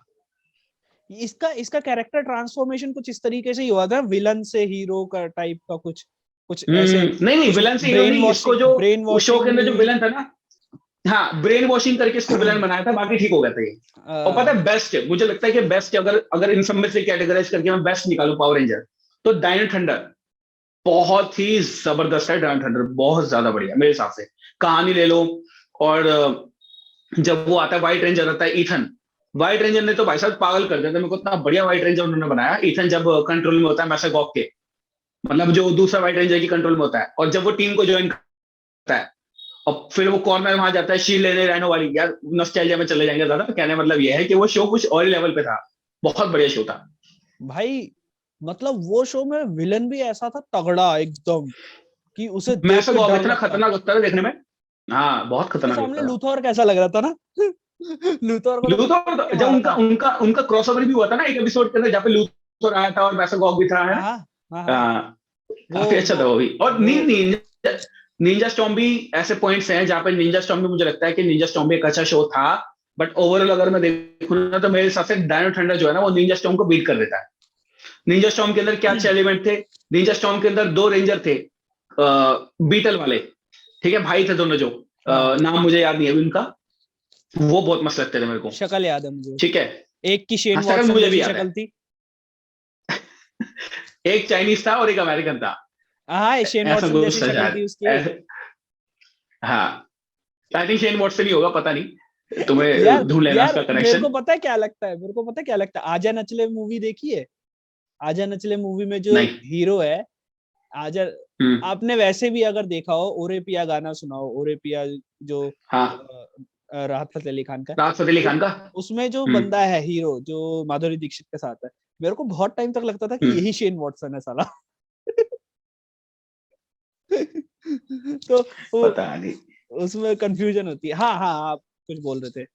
इसका इसका कैरेक्टर ट्रांसफॉर्मेशन कुछ इस तरीके से ही हुआ था, विलन से हीरो का टाइप का, कुछ कुछ ऐसे, नहीं नहीं, कुछ विलन से हीरो ब्रेन नहीं, इसको वॉशिंग, जो ब्रेन शो के वॉशिंग अंदर भी जो हुई। विलन था ना, हाँ ब्रेन वॉशिंग करके इसको विलन बनाया था, बाकी ठीक हो गया था ये। और पता है बेस्ट है, मुझे लगता है कि बेस्ट है, अगर अगर इन सब में से कैटेगराइज करके मैं बेस्ट निकालूं पावर रेंजर, तो डायनो थंडर बहुत ही जबरदस्त है। डायनो थंडर बहुत ज्यादा बढ़िया मेरे हिसाब से, कहानी ले लो। और जब वो आता है व्हाइट रेंजर आता है ईथन, व्हाइट रेंजर ने तो भाई साहब पागल कर दिया था मेरे को, इतना बढ़िया व्हाइट रेंजर उन्होंने बनाया। ईथन जब कंट्रोल में होता है मैसेगॉग के, मतलब जो दूसरा व्हाइट रेंजर की कंट्रोल में होता है, और जब वो टीम को ज्वाइन करता है, और फिर वो कॉर्नर वहां जाता है शील्ड लेने राइनो वाली, यार नॉस्टैल्जिया में चले जाएंगे ज्यादा, कहने मतलब ये है कि वो शो कुछ और ही लेवल पे था, बहुत बढ़िया शो था भाई। मतलब वो शो में विलन भी ऐसा था तगड़ा एकदम, कि उसे देख के मैसेगॉग, डर इतना लगता। खतरनाक लगता था देखने में। हाँ बहुत उसके खतरनाक सामने लगता था। लूथोर कैसा लग रहा था ना। लूथोर को तो लूथर जब मारा उनका था। उनका उनका क्रॉसओवर भी हुआ था ना एक एपिसोड के अंदर, जहाँ पे लूथर आया था और मैसेगॉग भी था, है हाँ ना। हाँ हाँ। वो काफी अच्छा वो था वो भी। और वो निंजा निंजा स्टॉर्म भी ऐसे पॉइंट्स हैं जहां पे निंजा स्टॉर्म भी मुझे लगता है कि निंजा स्टॉर्म भी एक अच्छा शो था, बट ओवरऑल अगर मैं देखूं ना तो मेरे हिसाब से डायनो थंडर जो है ना वो निंजा स्टॉर्म को बीट कर देता है। निंजा स्टॉर्म के अंदर क्या अच्छे एलिमेंट थे, निंजा स्टॉर्म के अंदर दो रेंजर थे, बीटल वाले, ठीक है भाई थे दोनों जो, हाँ, नाम मुझे याद नहीं है अभी उनका, वो बहुत मस्त लगते थे मेरे को। शक्ल याद है मुझे। ठीक है। एक की शेन हाँ शकल वॉटसन मुझे भी जैसी याद है। शक्ल थी। एक चाइनीज था और एक अमेरिकन था, हाँ, शेन ऐसा वॉटसन कुछ जैसी था शक्ल थी शायद। उसकी। हाँ आई थिंक शेन वॉटसन ही होगा, पता नहीं, तुम्हें यार ढूंढ लेना यार उसका मेरे को कनेक्शन। पता है क्या लगता है, मेरे को पता है क्या लगता है, आजा नचले मूवी देखी है? आजा नचले मूवी में जो नहीं। हीरो है, आजा, हम्म। आपने वैसे भी अगर देखा हो, ओरे पिया गाना सुना हो, ओरे पिया जो हाँ राहत फतेह अली खान का, राहत फतेह अली खान का। उसमें जो हम्म। बंदा है हीरो जो माधुरी दीक्षित के साथ है, मेरे को बहुत टाइम तक लगता था कि हम्म। यही शेन वॉटसन है साला। तो वो पता नहीं। उसमें कंफ्यूजन होती है। हाँ हाँ, आप कुछ बोल रहे थे।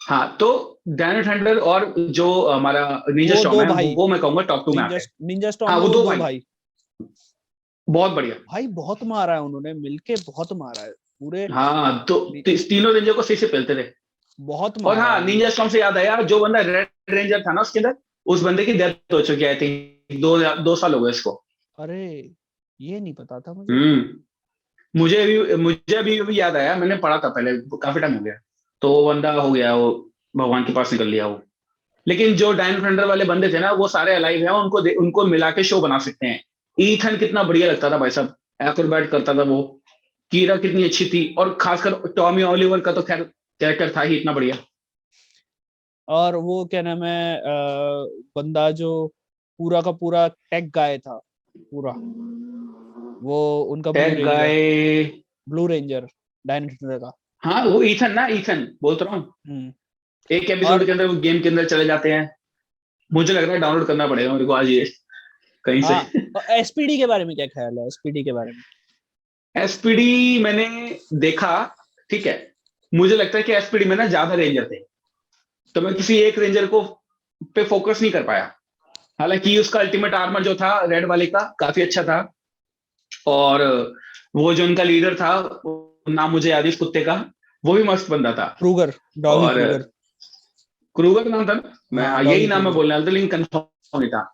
हाँ तो डैन थंडर और जो हमारा निंजा वो स्टॉर्म दो है भाई, वो मैं कहूंगा टॉप टू में निंजा आते हैं। निंजा स्टॉर्म हाँ में वो वो दो दो भाई भाई। बहुत बढ़िया। भाई बहुत मारा है उन्होंने मिलके, बहुत मारा है पूरे। हाँ तो तीनों रेंजर को सही से पेलते थे। बहुत और मारा है हाँ उन्होंने। निंजा स्टॉर्म से याद आया, जो बंदा रेड रेंजर था ना उसके अंदर, उस बंदे की डेथ हो चुकी है आई थिंक, 2 साल हो गए इसको। अरे, ये नहीं पता था मुझे। हम्म। मुझे अभी याद आया, मैंने पढ़ा था पहले, काफी टाइम हो गया, तो वो बंदा हो गया वो, भगवान के पास निकल लिया वो। लेकिन जो डायन थंडर वाले बंदे थे ना वो सारे अलाइव हैं, उनको मिला के शो बना सकते हैं। ईथन कितना बढ़िया लगता था भाई साहब, एक्रोबैट करता था वो। कीरा कितनी अच्छी थी, और खासकर टॉमी ऑलिवर का तो खैर कैरेक्टर था ही इतना बढ़िया। और वो क्या नाम है, बंदा जो पूरा का पूरा टेक गाय था पूरा, वो उनका टैग गाय। ब्लू रेंजर डायनासोर का। हाँ वो ईथन ना, ईथन बोल तो रहा हूँ। हम्म। एक एपिसोड और के अंदर वो गेम के अंदर चले जाते हैं, मुझे लग रहा है डाउनलोड करना पड़ेगा मेरे को आज ये कहीं से। हाँ, एसपीडी के बारे में क्या ख्याल है, एसपीडी के बारे में? एसपीडी मैंने देखा, ठीक है, मुझे लगता है कि एसपीडी में ना ज्यादा रेंजर थे, तो मैं किसी एक रेंजर को पे फोकस नहीं कर पाया। हालांकि उसका अल्टीमेट आर्मर जो था रेड वाले का काफी अच्छा था, और वो जो उनका लीडर था, नाम मुझे याद है इस कुत्ते का, वो भी मस्त बंदा था। क्रूगर, डॉगी और क्रूगर। क्रूगर नाम था ना, मैं हाँ, हाँ यही डॉगी नाम मैं क्रूगर। बोलने वाला था लेकिन कंफर्म नहीं था।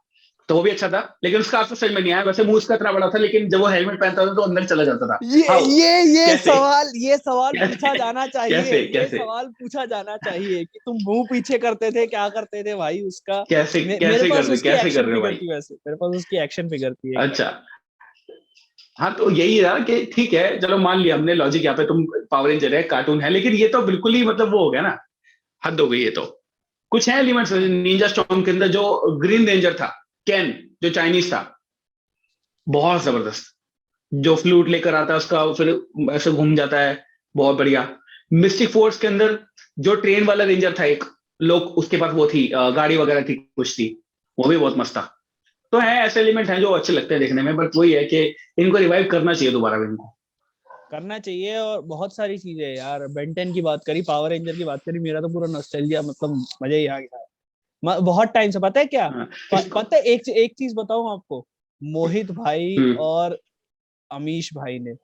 तो वो भी अच्छा था, लेकिन उसका आपको समझ में नहीं आया, वैसे मुंह उसका इतना बड़ा था, लेकिन जब वो हेलमेट पहनता था तो अंदर चला जाता था। ये हाउ, ये ये कैसे सवाल ये सवाल पूछा कैसे जाना चाहिए, कैसे ये कैसे सवाल पूछा जाना चाहिए कि तुम मुंह पीछे करते थे, क्या करते थे भाई उसका। कैसे मेरे कैसे कर पास रहे उसकी कैसे कर एक्शन रहे हो फिगर भाई। थी, वैसे मेरे पास उसकी एक्शन फिगर थी एक। अच्छा। हाँ तो यही रहा कि ठीक है चलो मान लिया हमने लॉजिक, यहाँ पे तुम पावर रेंजर है कार्टून है, लेकिन ये तो बिल्कुल ही मतलब वो हो गया ना, हद हो गई ये तो। कुछ है एलिमेंट्स निंजा स्टॉर्म के अंदर, जो ग्रीन रेंजर था कैन, जो चाइनीज था, बहुत जबरदस्त, जो फ्लूट लेकर आता है उसका फिर ऐसे घूम जाता है, बहुत बढ़िया। मिस्टिक फोर्स के अंदर जो ट्रेन वाला रेंजर था एक, लोग उसके पास वो थी गाड़ी वगैरह थी, कुछ थी, वो भी बहुत मस्त था। तो है ऐसे एलिमेंट हैं जो अच्छे लगते हैं देखने में, बट वही है कि इनको रिवाइव करना चाहिए दोबारा इनको। करना चाहिए। और बहुत सारी चीजें हैं यार, बेंटेन की बात करी, पावर रेंजर की बात करी, मेरा तो पूरा नॉस्टैल्जिया, मतलब मजा ही आ गया। बहुत टाइम से, पता है क्या, हाँ, इसको। पता है, एक चीज बताऊं आपको, मोहित भाई हम्म। और अमीश भाई ने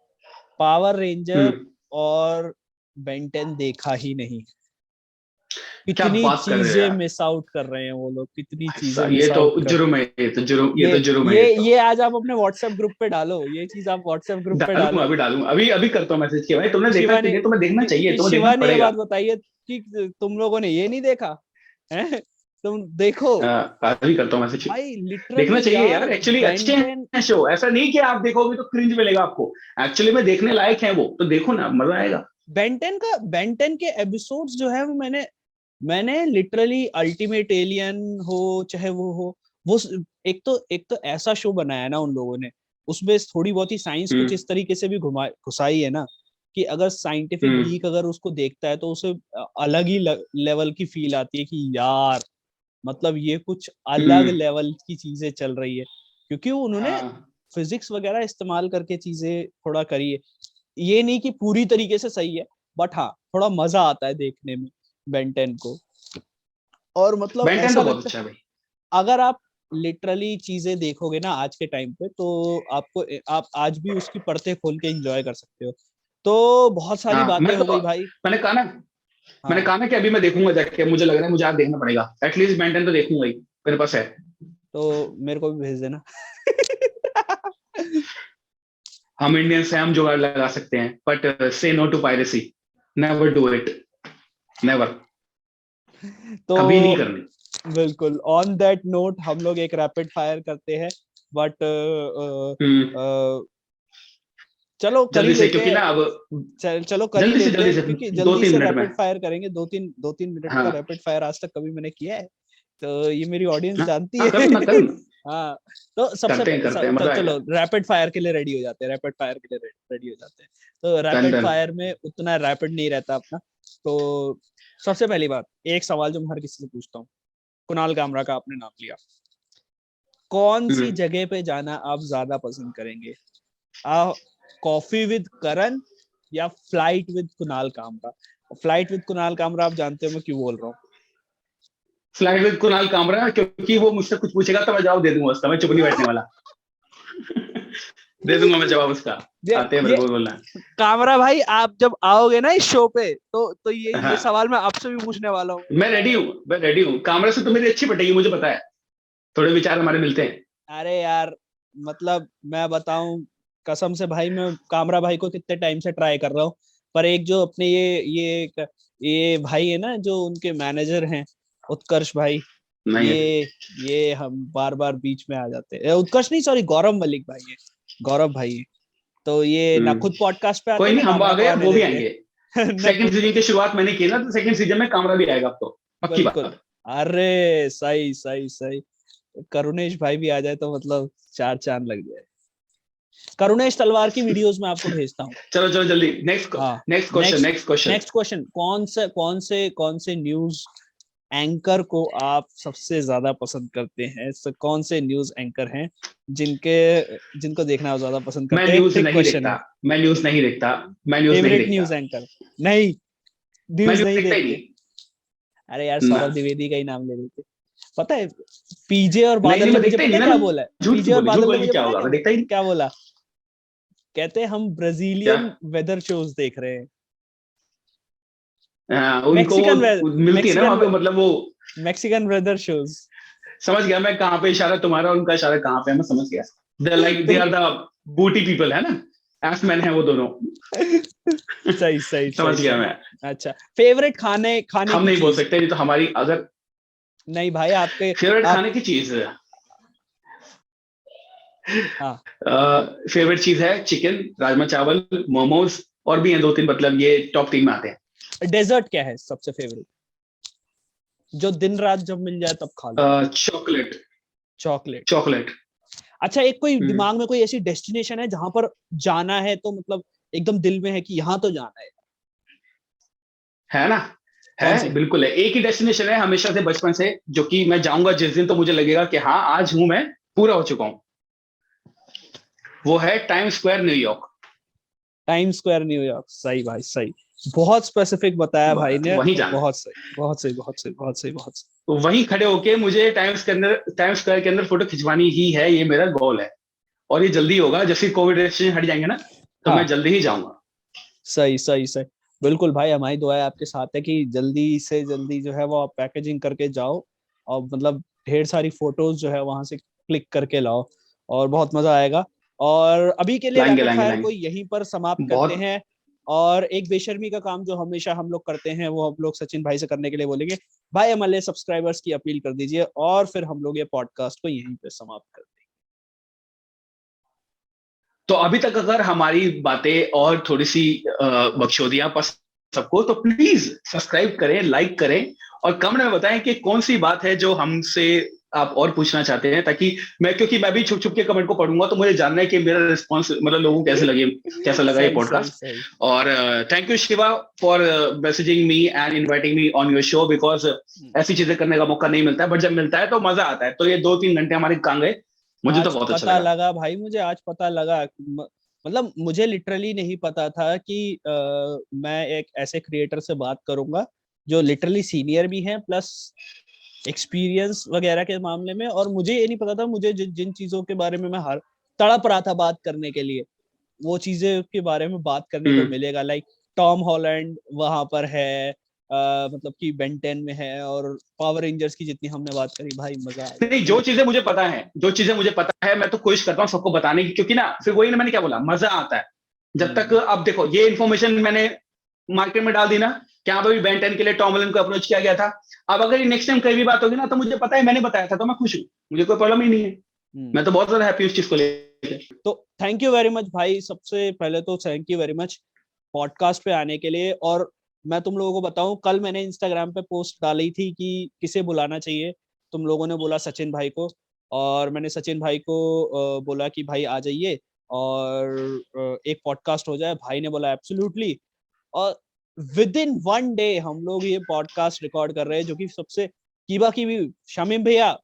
पावर रेंजर हम्म। और बेंटेन देखा ही नहीं। क्या कितनी बात कर रहे हो चीजें यार। मिस आउट कर रहे हैं वो लोग, कितनी चीजें ऐसा, ये मिस तो आउट कर। जुर्म है, ये तो जुर्म, ये ये तो जुर्म है, ये ये तो। ये आज आप अपने व्हाट्सएप ग्रुप पे डालो, ये चीज आप व्हाट्सएप ग्रुप पे डालूंगा, डालो। अभी डालूंगा, अभी अभी करता हूँ मैसेज किया, भाई तुमने देखा शिवा क्यों ने नहीं, तुम्हें देखना चाहिए, तुम्हें देखना शिवा ने ये पड़ेगा। बात बताई है कि तुम लोगों ने ये नहीं देखा है। तुम देखो अभी करता हूँ मैसेज। भाई, देखना लिटरली चाहिए यार। यार, एक्चुअली अच्छे बेंटेन हैं शो, ऐसा नहीं कि आप देखोगे तो क्रिंज मिलेगा आपको। एक्चुअली में देखने लायक है वो, तो देखो ना, मजा आएगा। बेंटेन के एपिसोड्स जो है वो मैंने लिटरली अल्टीमेट एलियन हो, चाहे वो हो, वो एक तो ऐसा शो बनाया ना उन लोगों ने, उसमें थोड़ी बहुत ही साइंस कुछ हम्म। इस तरीके से भी घुसाई है ना, कि अगर साइंटिफिक हम्म। गीक अगर उसको देखता है तो उसे अलग ही लेवल की फील आती है कि यार, मतलब ये कुछ अलग हम्म। लेवल की चीजें चल रही है, क्योंकि उन्होंने हाँ। फिजिक्स वगैरह इस्तेमाल करके चीजें थोड़ा करी है। ये नहीं कि पूरी तरीके से सही है, बट हाँ, थोड़ा मजा आता है देखने में बेंटेन को। और मतलब बेंटन ऐसा तो बहुत लगता है, अच्छा है भाई। अगर आप लिटरली चीजें देखोगे ना आज के टाइम पे, तो आप आज भी उसकी परतें खोल के एंजॉय कर सकते हो। तो बहुत सारी हाँ, बातें हो गई भाई। मैंने कहा ना मैंने हाँ, कहा ना कि अभी मैं देखूंगा जाके, मुझे लग रहा है मुझे आज देखना पड़ेगा, एटलीस्ट बेंटन तो देखूंगा ही, मेरे पास है। तो मेरे को भी भेज देना। हम इंडियंस हैं, हम जुगाड़ लगा सकते हैं, but say no to piracy, never do it, never, तो कभी नहीं करनी। बिल्कुल ऑन दैट नोट हम लोग एक रैपिड फायर करते हैं, बट हम्म। चलो कर ही जल्दी से, लेते क्योंकि हैं। ना अब, चलो कर ही लेते जल्दी हैं, से, क्योंकि दो जल्दी तीन से मिनट में। रैपिड फायर करेंगे, दो तीन मिनट का हाँ। रैपिड फायर आज तक कभी मैंने किया है, तो ये मेरी ऑडियंस हाँ। जानती हाँ, है। करो ना, करो ना। हाँ, तो करते हैं, मजा चलो आएगा। रैपिड फायर के लिए रेडी हो जाते हैं, रैपिड फायर के लिए रेडी हो जाते हैं। तो डन रैपिड डन। फायर में उतना रैपिड नहीं रहता अपना। तो सबसे पहली बात, एक सवाल जो मैं हर किसी से पूछता हूँ, कुणाल कामरा का आपने नाम लिया, कौन सी हम्म। जगह पे जाना आप ज्यादा पसंद करेंगे? आ कॉफी विद करण या flight with Kunal Kamra? Flight with Kunal Kamra आप जानते हो मैं क्यों बोल रहा हूँ। फ्लाइट विद कुणाल कामरा, क्योंकि वो मुझसे कुछ पूछेगा तो मैं जवाब दे दूंगा उसका, मैं चुप नहीं बैठने वाला। दे दूंगा मैं जवाब उसका, आते हैं मेरे ये को बोलना। कामरा भाई, आप जब आओगे ना इस शो पे, तो ये हाँ, सवाल मैं आपसे भी पूछने वाला हूँ। मैं रेडी हूँ, मैं रेडी हूँ, कामरा से तो मेरी अच्छी पटेगी, मुझे पता है, थोड़े विचार हमारे मिलते हैं। अरे यार, मतलब मैं बताऊं, कसम से भाई, मैं कामरा भाई को कितने टाइम से ट्राई कर रहा हूँ, पर एक जो अपने ये भाई है ना, जो उनके मैनेजर हैं, उत्कर्ष भाई, नहीं है। ये हम बार बार बीच में आ जाते हैं। उत्कर्ष नहीं, सॉरी, गौरव मलिक भाई है, गौरव भाई है। तो ये ना खुद पॉडकास्ट पे आते कोई हैं, ना नहीं, हम आ कामरा को गए, आने वो भी देते आएंगे। हैं। ना सेकंड खुद। सीजन की शुरुआत मैंने की ना, तो सेकंड सीजन में कामरा भी आएगा अब तो, पक्की बिल्कुल। बात। अरे सही सही सही। करुणेश भाई भी आ जाए तो मतलब चार चांद लग जाए। करुणेश तलवार की वीडियोस मैं आपको भेजता हूँ। चलो चलो जल्दी, नेक्स्ट, हाँ, next question, next next question. Next question, कौन से न्यूज एंकर को आप सबसे ज्यादा पसंद करते हैं? कौन से न्यूज एंकर हैं जिनके जिनको देखना आप ज्यादा पसंद मैं करते हैं? एक न्यूज ट्रिक नहीं क्वेश्चन देखता, है। मैं न्यूज नहीं देखता, मैं न्यूज नहीं फेवरेट देखता, न्यूज एंकर? नहीं, मैं न्यूज न्यूज नहीं देखता ही देखते? नहीं। अरे यार, ना, सौरभ द्विवेदी का ही नाम ले लेते। पता है, पीजे और नहीं बादल नहीं, ने मैं मुझे देखता ही पता नहीं है ना, क्या मैं बोला है? झूठ पीजे क्यों और बोली, झूठ बादल ने बोली मुझे क्या पता है होगा, क्या मैं बोला? देखता ही नहीं। क्या बोला? कहते हैं हम क्या? ब्राजीलियन वेदर शोज देख रहे हैं। हाँ, उनको मैक्सिकन वो मिलती है ना मैक्सिकन वहां पे, मतलब वो, मैक्सिकन वेदर शोज। समझ गया मैं कहाँ पे इशारा तुम्हारा और उनका इशारा कहाँ पे है, मैं समझ गया। दे लाइक, दे तो आर द बूटी पीपल है ना, एसमैन है वो दोनों। सही सही समझ सही गया सही। मैं। अच्छा, फेवरेट खाने खाने हम की नहीं बोल चीज? सकते, नहीं तो हमारी अगर नहीं भाई, आपके फेवरेट आप खाने की चीज, हाँ, फेवरेट चीज है चिकन, राजमा चावल, मोमोज, और भी हैं दो तीन, मतलब ये टॉप 3 में आते हैं। डेजर्ट क्या है सबसे फेवरेट, जो दिन रात जब मिल जाए तब खा लो? Chocolate, chocolate. चॉकलेट। अच्छा, एक कोई दिमाग में कोई ऐसी डेस्टिनेशन है जहां पर जाना है, तो मतलब एकदम दिल में है कि यहाँ तो जाना है? है ना? कौन सी? है, बिल्कुल है। एक ही डेस्टिनेशन है हमेशा से, बचपन से, जो कि मैं जाऊंगा जिस दिन तो मुझे लगेगा कि हाँ आज हूं मैं पूरा हो चुका हूँ। वो है time square New York. Time square New York, सही भाई सही। बहुत स्पेसिफिक बताया भाई ने, वहीं और जाना है। बहुत सही, बहुत सही, बहुत सही, बहुत सही, बहुत सही। तो वहीं खड़े होके मुझे टाइम स्क्वायर के अंदर फोटो खिंचवानी ही है, ये मेरा गोल है। और ये जल्दी होगा, जैसे कोविड रेस्ट्रिक्शन हट जाएंगे ना, तो मैं हाँ, जल्दी ही जाऊंगा। सही सही सही। बिल्कुल भाई, हमारी दुआ है आपके साथ है कि जल्दी से जल्दी जो है वो आप पैकेजिंग करके जाओ, और मतलब ढेर सारी फोटोज जो है वहां से क्लिक करके लाओ, और बहुत मजा आएगा। और अभी के लिए लाएंगे रैपिड लाएंगे फायर को लाएंगे। यहीं पर समाप्त करते बहुत। हैं। और एक बेशर्मी का काम जो हमेशा हम लोग करते हैं, वो हम लोग सचिन भाई से करने के लिए बोलेंगे। भाई हमारे सब्सक्राइबर्स की अपील कर दीजिए, और फिर हम लोग ये पॉडकास्ट को यहीं पे समाप्त कर देंगे। तो अभी तक अगर हमारी बातें और थोड़ी सी बकचोदियां पसंद सबको, तो प्लीज सब्सक्राइब करें, लाइक करें, और कमेंट में बताएं कि कौन सी बात है जो हमसे आप और पूछना चाहते हैं, ताकि क्योंकि मैं भी छुप छुप के कमेंट को पढ़ूंगा, तो मुझे जानना है कि मेरा रिस्पॉन्स मतलब लोगों को कैसा लगा ये सही सही पॉडकास्ट। सही। और thank you Shiva for messaging me and inviting me on your show, because ऐसी चीजें करने का मौका नहीं मिलता है, बट जब मिलता है तो मजा आता है। तो ये 2-3 घंटे हमारे कहाँ गए, मुझे तो आज बहुत अच्छा पता लगा। लगा भाई, मुझे आज पता लगा, मतलब मुझे लिटरली नहीं पता था कि मैं एक ऐसे क्रिएटर से बात करूंगा जो लिटरली सीनियर भी हैं, प्लस एक्सपीरियंस वगैरह के मामले में। और मुझे ये नहीं पता था, मुझे जिन चीजों के बारे में मैं हर तड़प रहा था बात करने के लिए, वो चीजें के बारे में बात करने को हम्म। मिलेगा। लाइक टॉम हॉलैंड वहां पर है, मतलब कि बेंटेन में है, और पावर रेंजर्स की जितनी हमने बात करी, भाई मजा आ गया नहीं, मतलब। जो चीजें मुझे पता है मैं तो कोशिश करता हूँ सबको बताने की, क्योंकि ना फिर वही ना, मैंने क्या बोला, मजा आता है। जब तक हम्म। अब देखो ये इन्फॉर्मेशन मैंने मार्केट में डाल दी ना, कि हाँ भाई बेन 10 के लिए टॉम हॉलैंड को अप्रोच किया गया था। अब अगर ये नेक्स्ट टाइम कहीं भी बात होगी ना, तो मुझे पता है मैंने बताया था, तो मैं खुश हूँ, मुझे कोई प्रॉब्लम ही नहीं है। हम्म। मैं तो बहुत ज्यादा हैप्पी हूँ इस चीज को लेकर। तो थैंक यू वेरी मच भाई, सबसे पहले तो thank you very much podcast पे आने के लिए। और मैं तुम लोगों को बताऊं, कल मैंने इंस्टाग्राम पे पोस्ट डाली थी कि किसे बुलाना चाहिए। तुम लोगों ने बोला सचिन भाई को, और मैंने सचिन भाई को बोला कि भाई आ जाइए, और एक पॉडकास्ट हो जाए। भाई ने बोला एब्सोल्युटली, और विद इन 1 डे हम लोग ये पॉडकास्ट रिकॉर्ड कर रहे हैं, जो कि सबसे कीबा की भी, शामिम भैया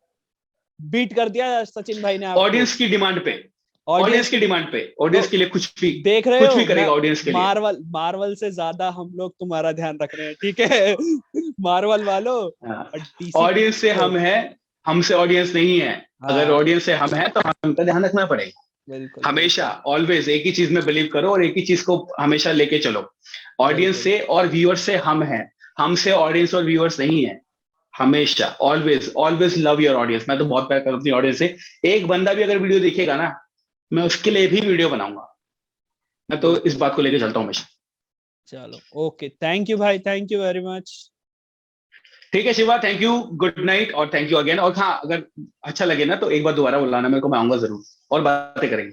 बीट कर दिया सचिन भाई ने आपको। ऑडियंस की डिमांड पे, ऑडियंस की तो ऑडियंस के लिए देख रहे कुछ भी हो, मैं करेगा ऑडियंस के लिए। मार्वल से ज्यादा हम लोग तुम्हारा ध्यान रख रहे हैं, ठीक है? मार्वल वालों और डीसी ऑडियंस से वालों। हम है, हमसे ऑडियंस नहीं है। अगर हाँ, ऑडियंस से हम है तो हमका ध्यान रखना पड़ेगा। बिल्कुल हमेशा बिल्कुल ऑलवेज एक ही चीज में बिलीव करो, और एक ही चीज को हमेशा लेके चलो। ऑडियंस बिल्कुल। से और व्यूअर्स से हम हैं, हमसे ऑडियंस और व्यूअर्स नहीं है। हमेशा always always love your audience. मैं तो बहुत प्यार करता हूँ अपनी ऑडियंस से। एक बंदा भी अगर वीडियो देखेगा ना, मैं उसके लिए भी वीडियो बनाऊंगा। मैं तो इस बिल्कुल। बात को लेके चलता हूँ हमेशा। चलो ओके, थैंक यू भाई, थैंक यू वेरी मच। ठीक है Shiva, thank you, good night, और थैंक यू अगेन। और हाँ, अगर अच्छा लगे ना तो एक बार दोबारा बुलाना मेरे को, मैं आऊंगा जरूर और बातें करेंगे।